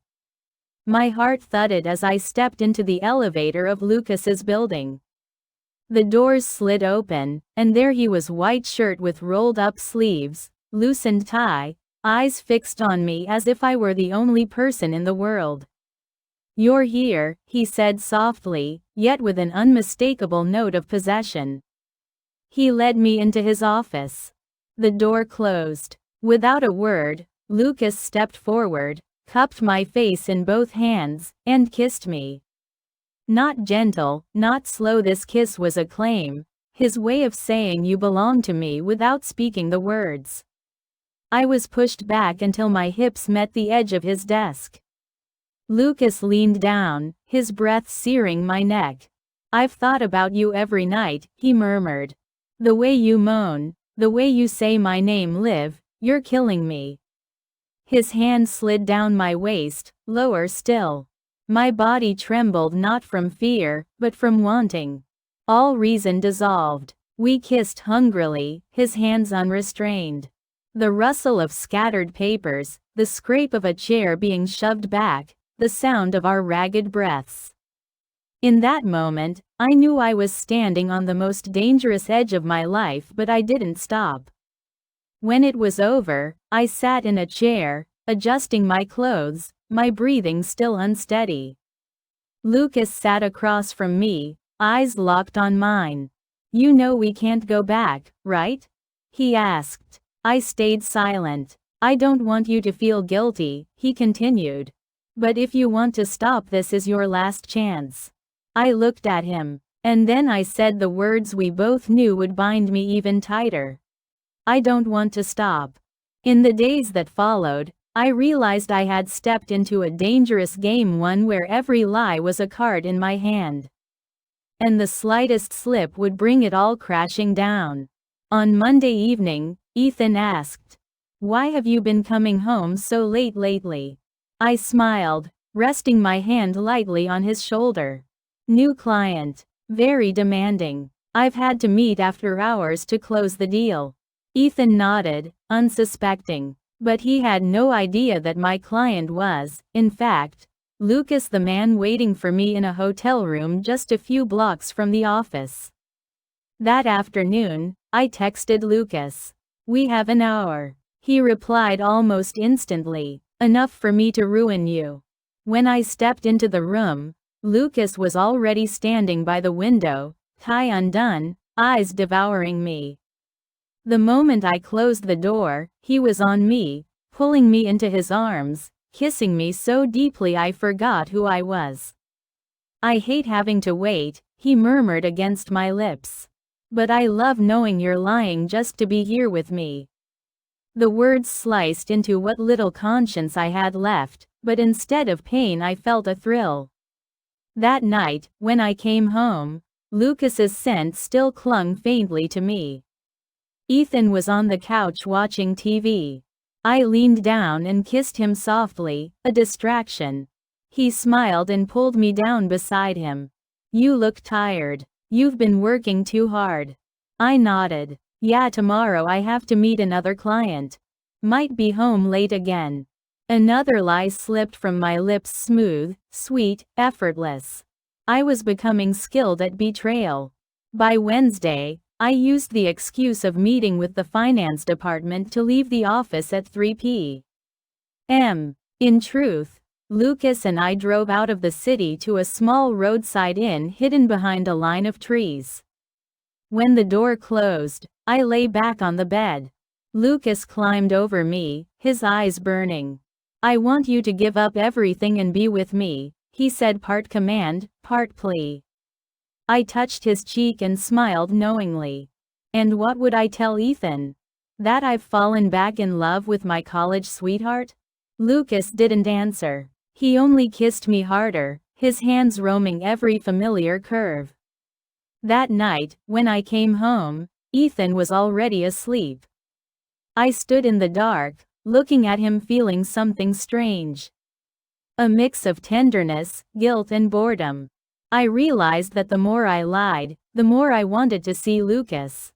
My heart thudded as I stepped into the elevator of Lucas's building. The doors slid open, and there he was, white shirt with rolled-up sleeves, loosened tie, eyes fixed on me as if I were the only person in the world. "You're here," he said softly, yet with an unmistakable note of possession. He led me into his office. The door closed. Without a word, Lucas stepped forward, cupped my face in both hands, and kissed me. Not gentle, not slow, this kiss was a claim, his way of saying you belong to me without speaking the words. I was pushed back until my hips met the edge of his desk. Lucas leaned down, his breath searing my neck. "I've thought about you every night," he murmured. "The way you moan, the way you say my name, Liv, you're killing me." His hand slid down my waist, lower still. My body trembled, not from fear, but from wanting. All reason dissolved. We kissed hungrily, his hands unrestrained. The rustle of scattered papers, the scrape of a chair being shoved back, the sound of our ragged breaths. In that moment, I knew I was standing on the most dangerous edge of my life, but I didn't stop. When it was over, I sat in a chair, adjusting my clothes, my breathing still unsteady. Lucas sat across from me, eyes locked on mine. "You know we can't go back, right?" he asked. I stayed silent. "I don't want you to feel guilty," he continued. "But if you want to stop, this is your last chance." I looked at him, and then I said the words we both knew would bind me even tighter. "I don't want to stop." In the days that followed, I realized I had stepped into a dangerous game, one where every lie was a card in my hand. And the slightest slip would bring it all crashing down. On Monday evening, Ethan asked, "Why have you been coming home so late lately?" I smiled, resting my hand lightly on his shoulder. "New client. Very demanding. I've had to meet after hours to close the deal." Ethan nodded, unsuspecting. But he had no idea that my client was, in fact, Lucas, the man waiting for me in a hotel room just a few blocks from the office. That afternoon, I texted Lucas, "We have an hour." He replied almost instantly, "Enough for me to ruin you." When I stepped into the room, Lucas was already standing by the window, tie undone, eyes devouring me. The moment I closed the door, he was on me, pulling me into his arms, kissing me so deeply I forgot who I was. "I hate having to wait," he murmured against my lips. "But I love knowing you're lying just to be here with me." The words sliced into what little conscience I had left, but instead of pain I felt a thrill. That night, when I came home, Lucas's scent still clung faintly to me. Ethan was on the couch watching TV. I leaned down and kissed him softly, a distraction. He smiled and pulled me down beside him. "You look tired. You've been working too hard." I nodded. Yeah, tomorrow I have to meet another client. Might be home late again. Another lie slipped from my lips, smooth, sweet, effortless. I was becoming skilled at betrayal. By Wednesday, I used the excuse of meeting with the finance department to leave the office at 3 p.m. In truth, Lucas and I drove out of the city to a small roadside inn hidden behind a line of trees. When the door closed, I lay back on the bed. Lucas climbed over me, his eyes burning. I want you to give up everything and be with me, he said, part command, part plea. I touched his cheek and smiled knowingly. And what would I tell Ethan? That I've fallen back in love with my college sweetheart? Lucas didn't answer. He only kissed me harder, his hands roaming every familiar curve. That night, when I came home, Ethan was already asleep. I stood in the dark, looking at him, feeling something strange. A mix of tenderness, guilt, and boredom. I realized that the more I lied, the more I wanted to see Lucas.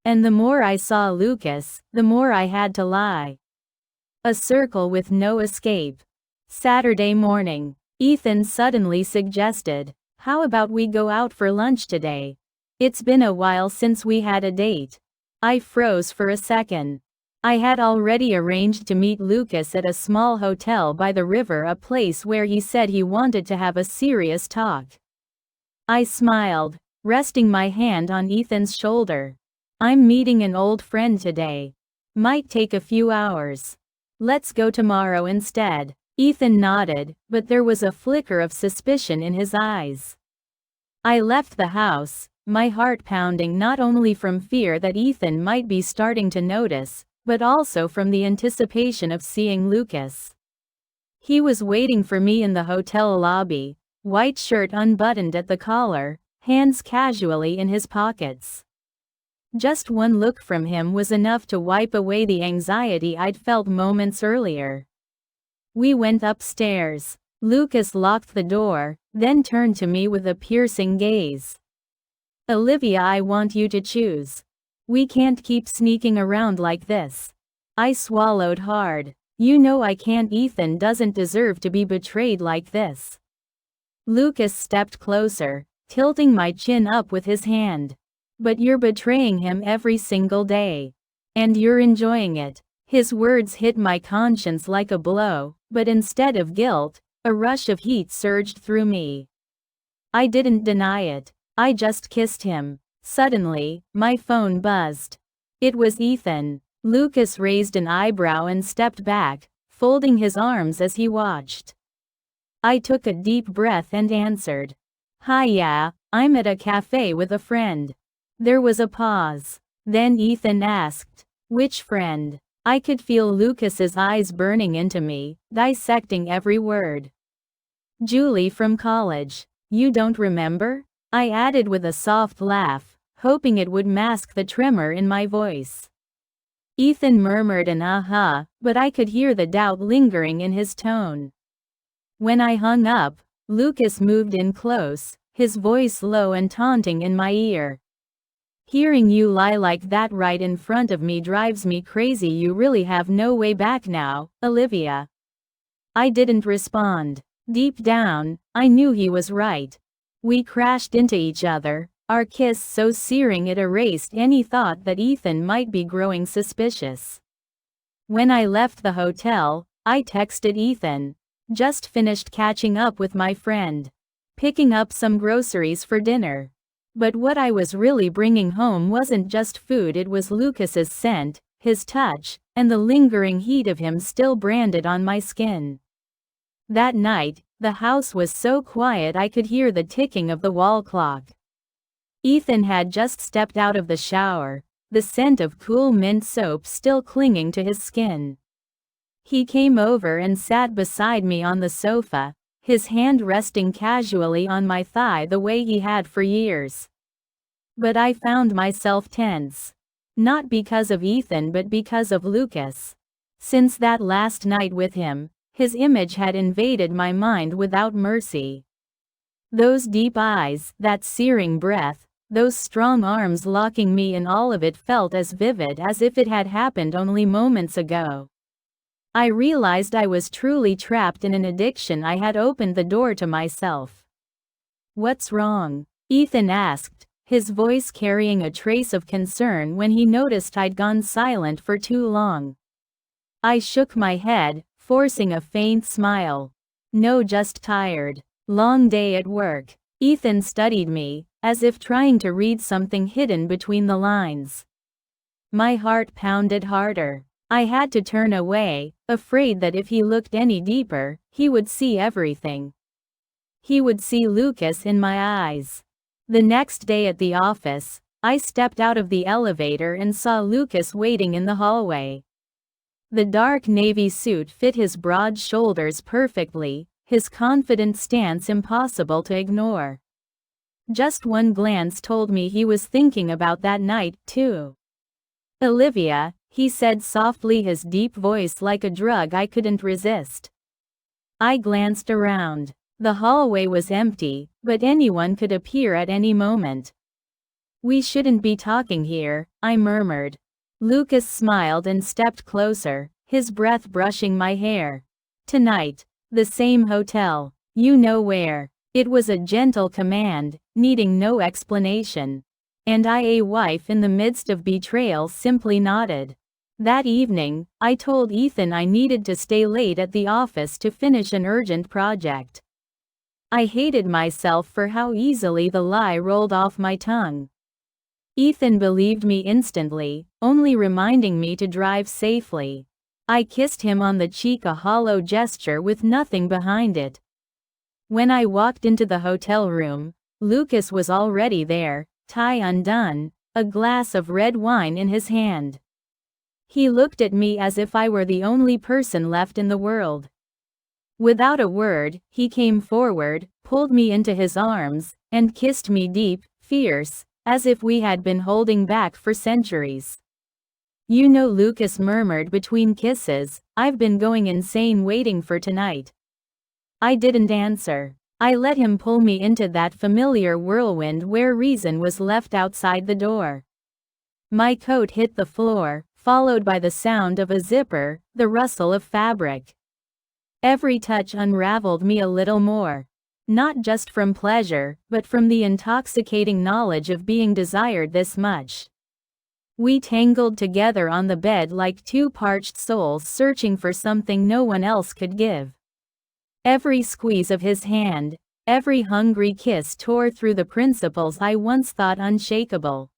And the more I saw Lucas, the more I had to lie. A circle with no escape. Saturday morning, Ethan suddenly suggested, "How about we go out for lunch today? It's been a while since we had a date." I froze for a second. I had already arranged to meet Lucas at a small hotel by the river, a place where he said he wanted to have a serious talk. I smiled, resting my hand on Ethan's shoulder. "I'm meeting an old friend today. Might take a few hours. Let's go tomorrow instead." Ethan nodded, but there was a flicker of suspicion in his eyes. I left the house, my heart pounding, not only from fear that Ethan might be starting to notice, but also from the anticipation of seeing Lucas. He was waiting for me in the hotel lobby, white shirt unbuttoned at the collar, hands casually in his pockets. Just one look from him was enough to wipe away the anxiety I'd felt moments earlier. We went upstairs. Lucas locked the door, then turned to me with a piercing gaze. "Olivia, I want you to choose. We can't keep sneaking around like this." I swallowed hard. "You know I can't. Ethan doesn't deserve to be betrayed like this." Lucas stepped closer, tilting my chin up with his hand. "But you're betraying him every single day. And you're enjoying it." His words hit my conscience like a blow, but instead of guilt, a rush of heat surged through me. I didn't deny it. I just kissed him. Suddenly, my phone buzzed. It was Ethan. Lucas raised an eyebrow and stepped back, folding his arms as he watched. I took a deep breath and answered. "Hi, yeah, I'm at a cafe with a friend." There was a pause. Then Ethan asked, "Which friend?" I could feel Lucas's eyes burning into me, dissecting every word. "Julie from college. You don't remember?" I added with a soft laugh, hoping it would mask the tremor in my voice. Ethan murmured an "uh-huh," but I could hear the doubt lingering in his tone. When I hung up, Lucas moved in close, his voice low and taunting in my ear. "Hearing you lie like that right in front of me drives me crazy. You really have no way back now, Olivia." I didn't respond. Deep down, I knew he was right. We crashed into each other, our kiss so searing it erased any thought that Ethan might be growing suspicious. When I left the hotel, I texted Ethan. "Just finished catching up with my friend. Picking up some groceries for dinner." But what I was really bringing home wasn't just food, it was Lucas's scent, his touch, and the lingering heat of him still branded on my skin. That night, the house was so quiet I could hear the ticking of the wall clock. Ethan had just stepped out of the shower, the scent of cool mint soap still clinging to his skin. He came over and sat beside me on the sofa, his hand resting casually on my thigh the way he had for years. But I found myself tense. Not because of Ethan but because of Lucas. Since that last night with him, his image had invaded my mind without mercy. Those deep eyes, that searing breath, those strong arms locking me in. All of it felt as vivid as if it had happened only moments ago. I realized I was truly trapped in an addiction. I had opened the door to myself. "What's wrong?" Ethan asked, his voice carrying a trace of concern when he noticed I'd gone silent for too long. I shook my head, forcing a faint smile. "No, just tired. Long day at work." Ethan studied me, as if trying to read something hidden between the lines. My heart pounded harder. I had to turn away, afraid that if he looked any deeper, he would see everything. He would see Lucas in my eyes. The next day at the office, I stepped out of the elevator and saw Lucas waiting in the hallway. The dark navy suit fit his broad shoulders perfectly, his confident stance impossible to ignore. Just one glance told me he was thinking about that night, too. "Olivia," he said softly, his deep voice like a drug I couldn't resist. I glanced around. The hallway was empty, but anyone could appear at any moment. "We shouldn't be talking here," I murmured. Lucas smiled and stepped closer, his breath brushing my hair. "Tonight. The same hotel. You know where." It was a gentle command, needing no explanation. And I, a wife in the midst of betrayal, simply nodded. That evening, I told Ethan I needed to stay late at the office to finish an urgent project. I hated myself for how easily the lie rolled off my tongue. Ethan believed me instantly, only reminding me to drive safely. I kissed him on the cheek, a hollow gesture with nothing behind it. When I walked into the hotel room, Lucas was already there, tie undone, a glass of red wine in his hand. He looked at me as if I were the only person left in the world. Without a word, he came forward, pulled me into his arms, and kissed me deep, fierce, as if we had been holding back for centuries. "You know," Lucas murmured between kisses, "I've been going insane waiting for tonight." I didn't answer. I let him pull me into that familiar whirlwind where reason was left outside the door. My coat hit the floor, followed by the sound of a zipper, the rustle of fabric. Every touch unraveled me a little more. Not just from pleasure, but from the intoxicating knowledge of being desired this much. We tangled together on the bed like two parched souls searching for something no one else could give. Every squeeze of his hand, every hungry kiss tore through the principles I once thought unshakable.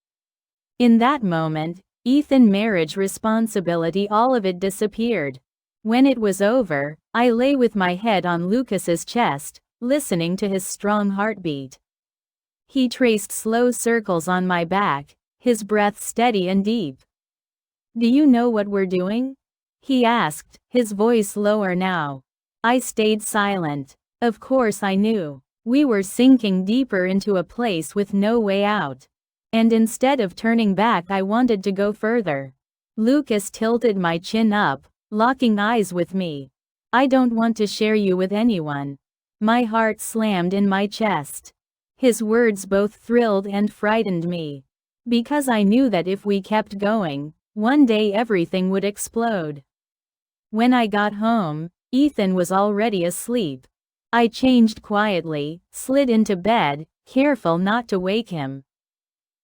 In that moment, Ethan, marriage responsibility, all of it disappeared. When it was over, I lay with my head on Lucas's chest, listening to his strong heartbeat. He traced slow circles on my back, his breath steady and deep. "Do you know what we're doing?" he asked, his voice lower now. I stayed silent. Of course I knew. We were sinking deeper into a place with no way out. And instead of turning back, I wanted to go further. Lucas tilted my chin up, locking eyes with me. "I don't want to share you with anyone." My heart slammed in my chest. His words both thrilled and frightened me. Because I knew that if we kept going, one day everything would explode. When I got home, Ethan was already asleep. I changed quietly, slid into bed, careful not to wake him.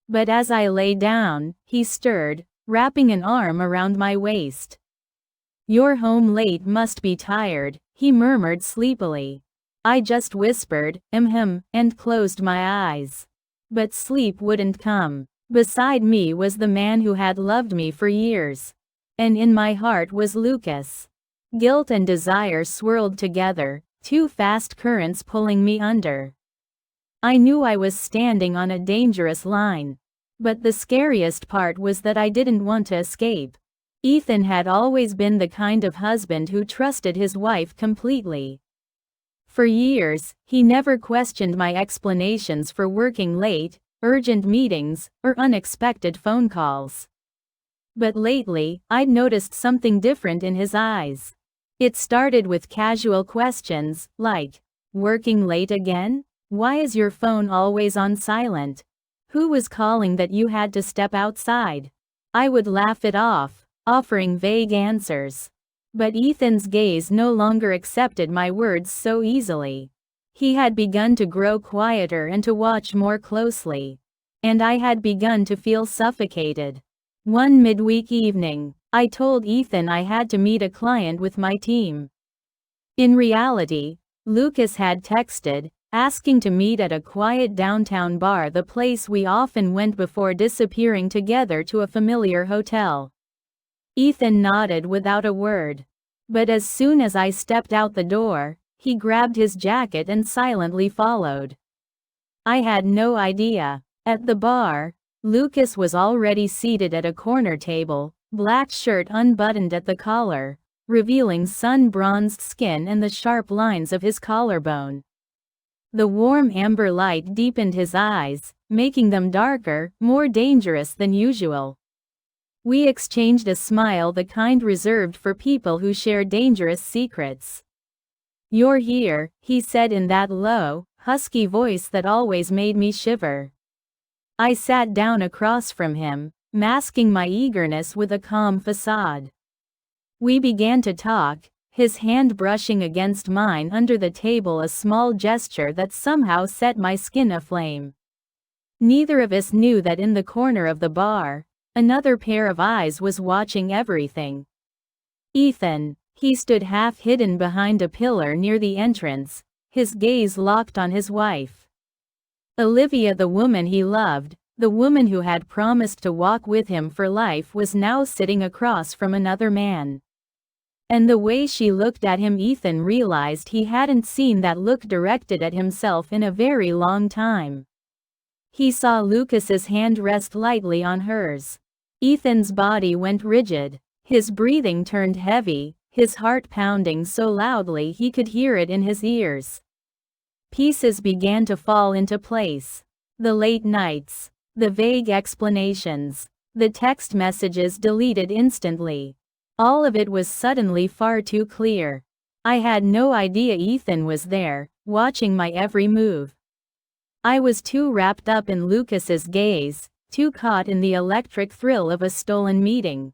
But as I lay down, he stirred, wrapping an arm around my waist. "You're home late, must be tired," he murmured sleepily. I just whispered, and closed my eyes. But sleep wouldn't come. Beside me was the man who had loved me for years. And in my heart was Lucas. Guilt and desire swirled together, two fast currents pulling me under. I knew I was standing on a dangerous line. But the scariest part was that I didn't want to escape. Ethan had always been the kind of husband who trusted his wife completely. For years, he never questioned my explanations for working late, urgent meetings, or unexpected phone calls. But lately, I'd noticed something different in his eyes. It started with casual questions, like, "Working late again? Why is your phone always on silent? Who was calling that you had to step outside? I would laugh it off, offering vague answers. But Ethan's gaze no longer accepted my words so easily. He had begun to grow quieter and to watch more closely. And I had begun to feel suffocated. One midweek evening, I told Ethan I had to meet a client with my team. In reality, Lucas had texted, asking to meet at a quiet downtown bar, the place we often went before disappearing together to a familiar hotel. Ethan nodded without a word. But as soon as I stepped out the door, he grabbed his jacket and silently followed. I had no idea. At the bar, Lucas was already seated at a corner table, black shirt unbuttoned at the collar, revealing sun-bronzed skin and the sharp lines of his collarbone. The warm amber light deepened his eyes, making them darker, more dangerous than usual. We exchanged a smile, the kind reserved for people who share dangerous secrets. "You're here," he said in that low, husky voice that always made me shiver. I sat down across from him, masking my eagerness with a calm facade. We began to talk, his hand brushing against mine under the table, a small gesture that somehow set my skin aflame. Neither of us knew that in the corner of the bar, another pair of eyes was watching everything. Ethan. He stood half hidden behind a pillar near the entrance, his gaze locked on his wife. Olivia, the woman he loved, the woman who had promised to walk with him for life, was now sitting across from another man. And the way she looked at him, Ethan realized he hadn't seen that look directed at himself in a very long time. He saw Lucas's hand rest lightly on hers. Ethan's body went rigid, his breathing turned heavy, his heart pounding so loudly he could hear it in his ears. Pieces began to fall into place. The late nights, the vague explanations, the text messages deleted instantly. All of it was suddenly far too clear. I had no idea Ethan was there, watching my every move. I was too wrapped up in Lucas's gaze, too caught in the electric thrill of a stolen meeting.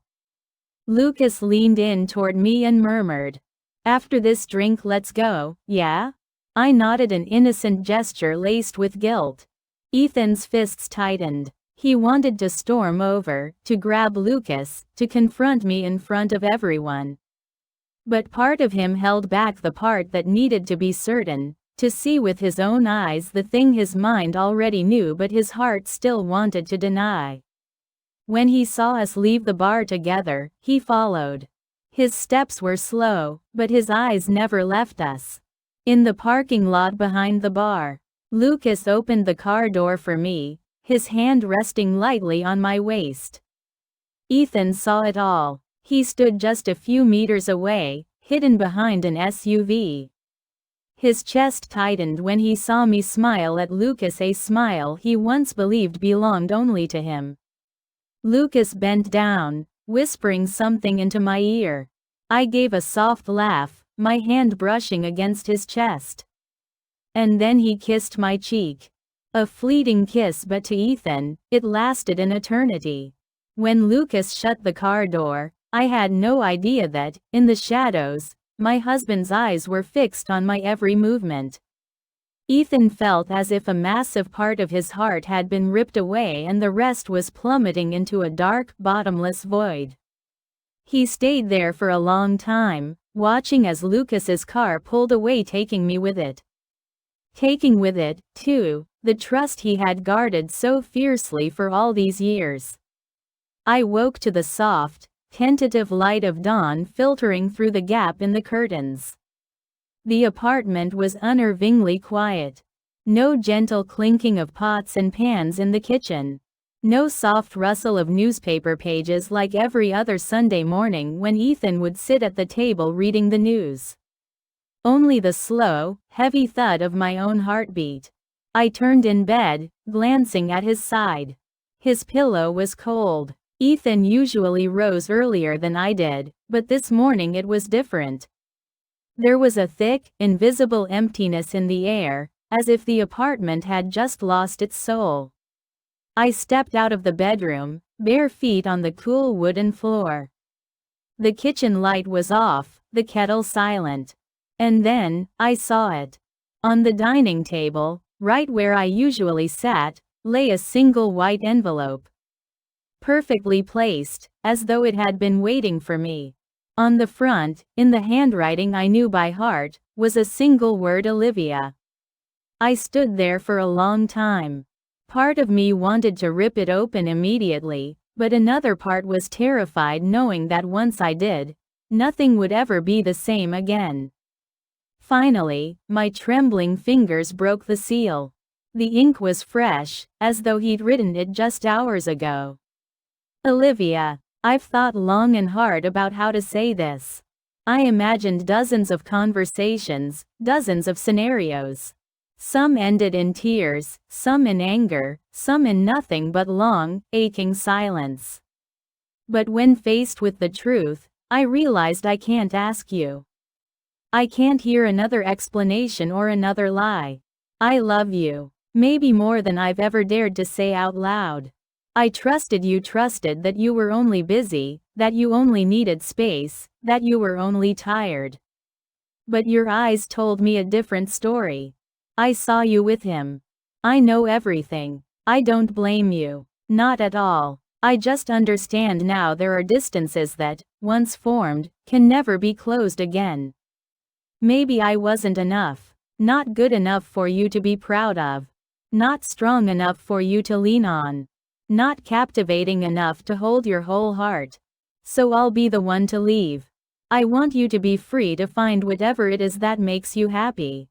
Lucas leaned in toward me and murmured, "After this drink, let's go, yeah?" I nodded, an innocent gesture laced with guilt. Ethan's fists tightened. He wanted to storm over, to grab Lucas, to confront me in front of everyone. But part of him held back, the part that needed to be certain, to see with his own eyes the thing his mind already knew but his heart still wanted to deny. When he saw us leave the bar together, he followed. His steps were slow, but his eyes never left us. In the parking lot behind the bar, Lucas opened the car door for me, his hand resting lightly on my waist. Ethan saw it all. He stood just a few meters away, hidden behind an SUV. His chest tightened when he saw me smile at Lucas, a smile he once believed belonged only to him. Lucas bent down, whispering something into my ear. I gave a soft laugh, my hand brushing against his chest. And then he kissed my cheek. A fleeting kiss, but to Ethan, it lasted an eternity. When Lucas shut the car door, I had no idea that, in the shadows, my husband's eyes were fixed on my every movement. Ethan felt as if a massive part of his heart had been ripped away and the rest was plummeting into a dark, bottomless void. He stayed there for a long time, watching as Lucas's car pulled away, taking me with it. Taking with it, too, the trust he had guarded so fiercely for all these years. I woke to the soft, tentative light of dawn filtering through the gap in the curtains. The apartment was unnervingly quiet. No gentle clinking of pots and pans in the kitchen. No soft rustle of newspaper pages like every other Sunday morning when Ethan would sit at the table reading the news. Only the slow, heavy thud of my own heartbeat. I turned in bed, glancing at his side. His pillow was cold. Ethan usually rose earlier than I did, but this morning it was different. There was a thick, invisible emptiness in the air, as if the apartment had just lost its soul. I stepped out of the bedroom, bare feet on the cool wooden floor. The kitchen light was off, the kettle silent. And then, I saw it. On the dining table, right where I usually sat, lay a single white envelope. Perfectly placed, as though it had been waiting for me. On the front, in the handwriting I knew by heart, was a single word: Olivia. I stood there for a long time. Part of me wanted to rip it open immediately, but another part was terrified knowing that once I did, nothing would ever be the same again. Finally, my trembling fingers broke the seal. The ink was fresh, as though he'd written it just hours ago. Olivia, I've thought long and hard about how to say this. I imagined dozens of conversations, dozens of scenarios. Some ended in tears, some in anger, some in nothing but long, aching silence. But when faced with the truth, I realized I can't ask you. I can't hear another explanation or another lie. I love you. Maybe more than I've ever dared to say out loud. I trusted that you were only busy, that you only needed space, that you were only tired. But your eyes told me a different story. I saw you with him. I know everything. I don't blame you. Not at all. I just understand now there are distances that, once formed, can never be closed again. Maybe I wasn't enough. Not good enough for you to be proud of. Not strong enough for you to lean on. Not captivating enough to hold your whole heart. So I'll be the one to leave. I want you to be free to find whatever it is that makes you happy.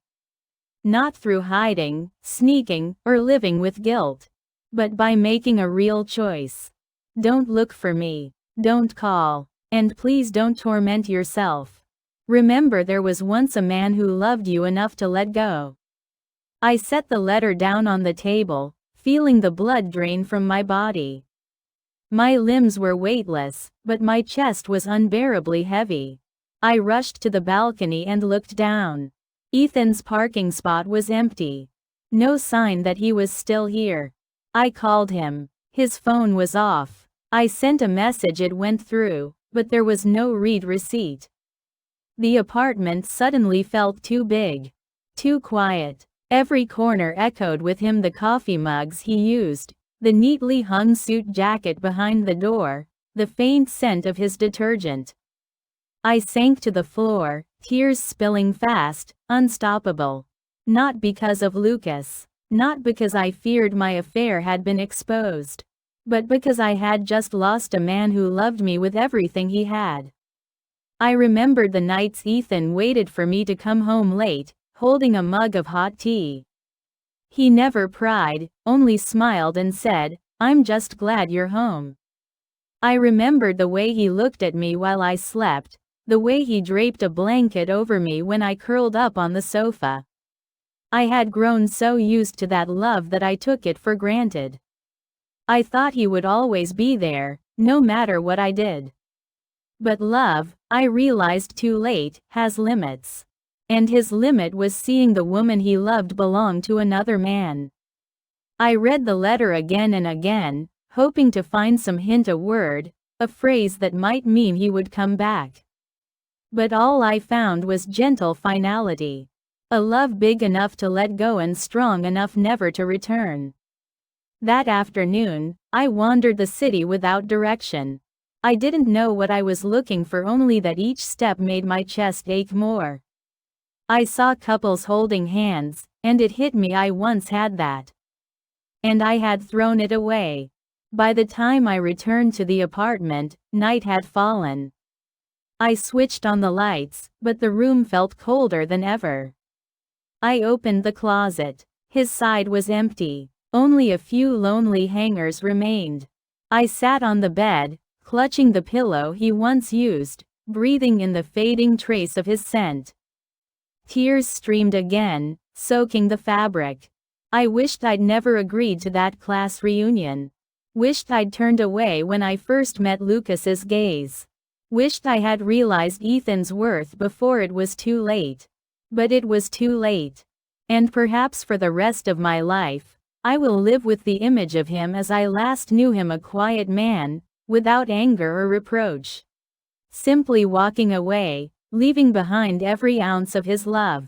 Not through hiding, sneaking, or living with guilt. But by making a real choice. Don't look for me. Don't call. And please don't torment yourself. Remember, there was once a man who loved you enough to let go. I set the letter down on the table, feeling the blood drain from my body. My limbs were weightless, but my chest was unbearably heavy. I rushed to the balcony and looked down. Ethan's parking spot was empty. No sign that he was still here. I called him. His phone was off. I sent a message, it went through, but there was no read receipt. The apartment suddenly felt too big. Too quiet. Every corner echoed with him: the coffee mugs he used, the neatly hung suit jacket behind the door, the faint scent of his detergent. I sank to the floor, tears spilling fast, unstoppable. Not because of Lucas. Not because I feared my affair had been exposed. But because I had just lost a man who loved me with everything he had. I remembered the nights Ethan waited for me to come home late, holding a mug of hot tea. He never pried, only smiled and said, "I'm just glad you're home." I remembered the way he looked at me while I slept, the way he draped a blanket over me when I curled up on the sofa. I had grown so used to that love that I took it for granted. I thought he would always be there, no matter what I did. But love, I realized too late, has limits. And his limit was seeing the woman he loved belong to another man. I read the letter again and again, hoping to find some hint, a word, a phrase that might mean he would come back. But all I found was gentle finality. A love big enough to let go and strong enough never to return. That afternoon, I wandered the city without direction. I didn't know what I was looking for, only that each step made my chest ache more. I saw couples holding hands, and it hit me I once had that. And I had thrown it away. By the time I returned to the apartment, night had fallen. I switched on the lights, but the room felt colder than ever. I opened the closet. His side was empty. Only a few lonely hangers remained. I sat on the bed, clutching the pillow he once used, breathing in the fading trace of his scent. Tears streamed again, soaking the fabric. I wished I'd never agreed to that class reunion. Wished I'd turned away when I first met Lucas's gaze. Wished I had realized Ethan's worth before it was too late. But it was too late. And perhaps for the rest of my life, I will live with the image of him as I last knew him, a quiet man, without anger or reproach. Simply walking away, leaving behind every ounce of his love.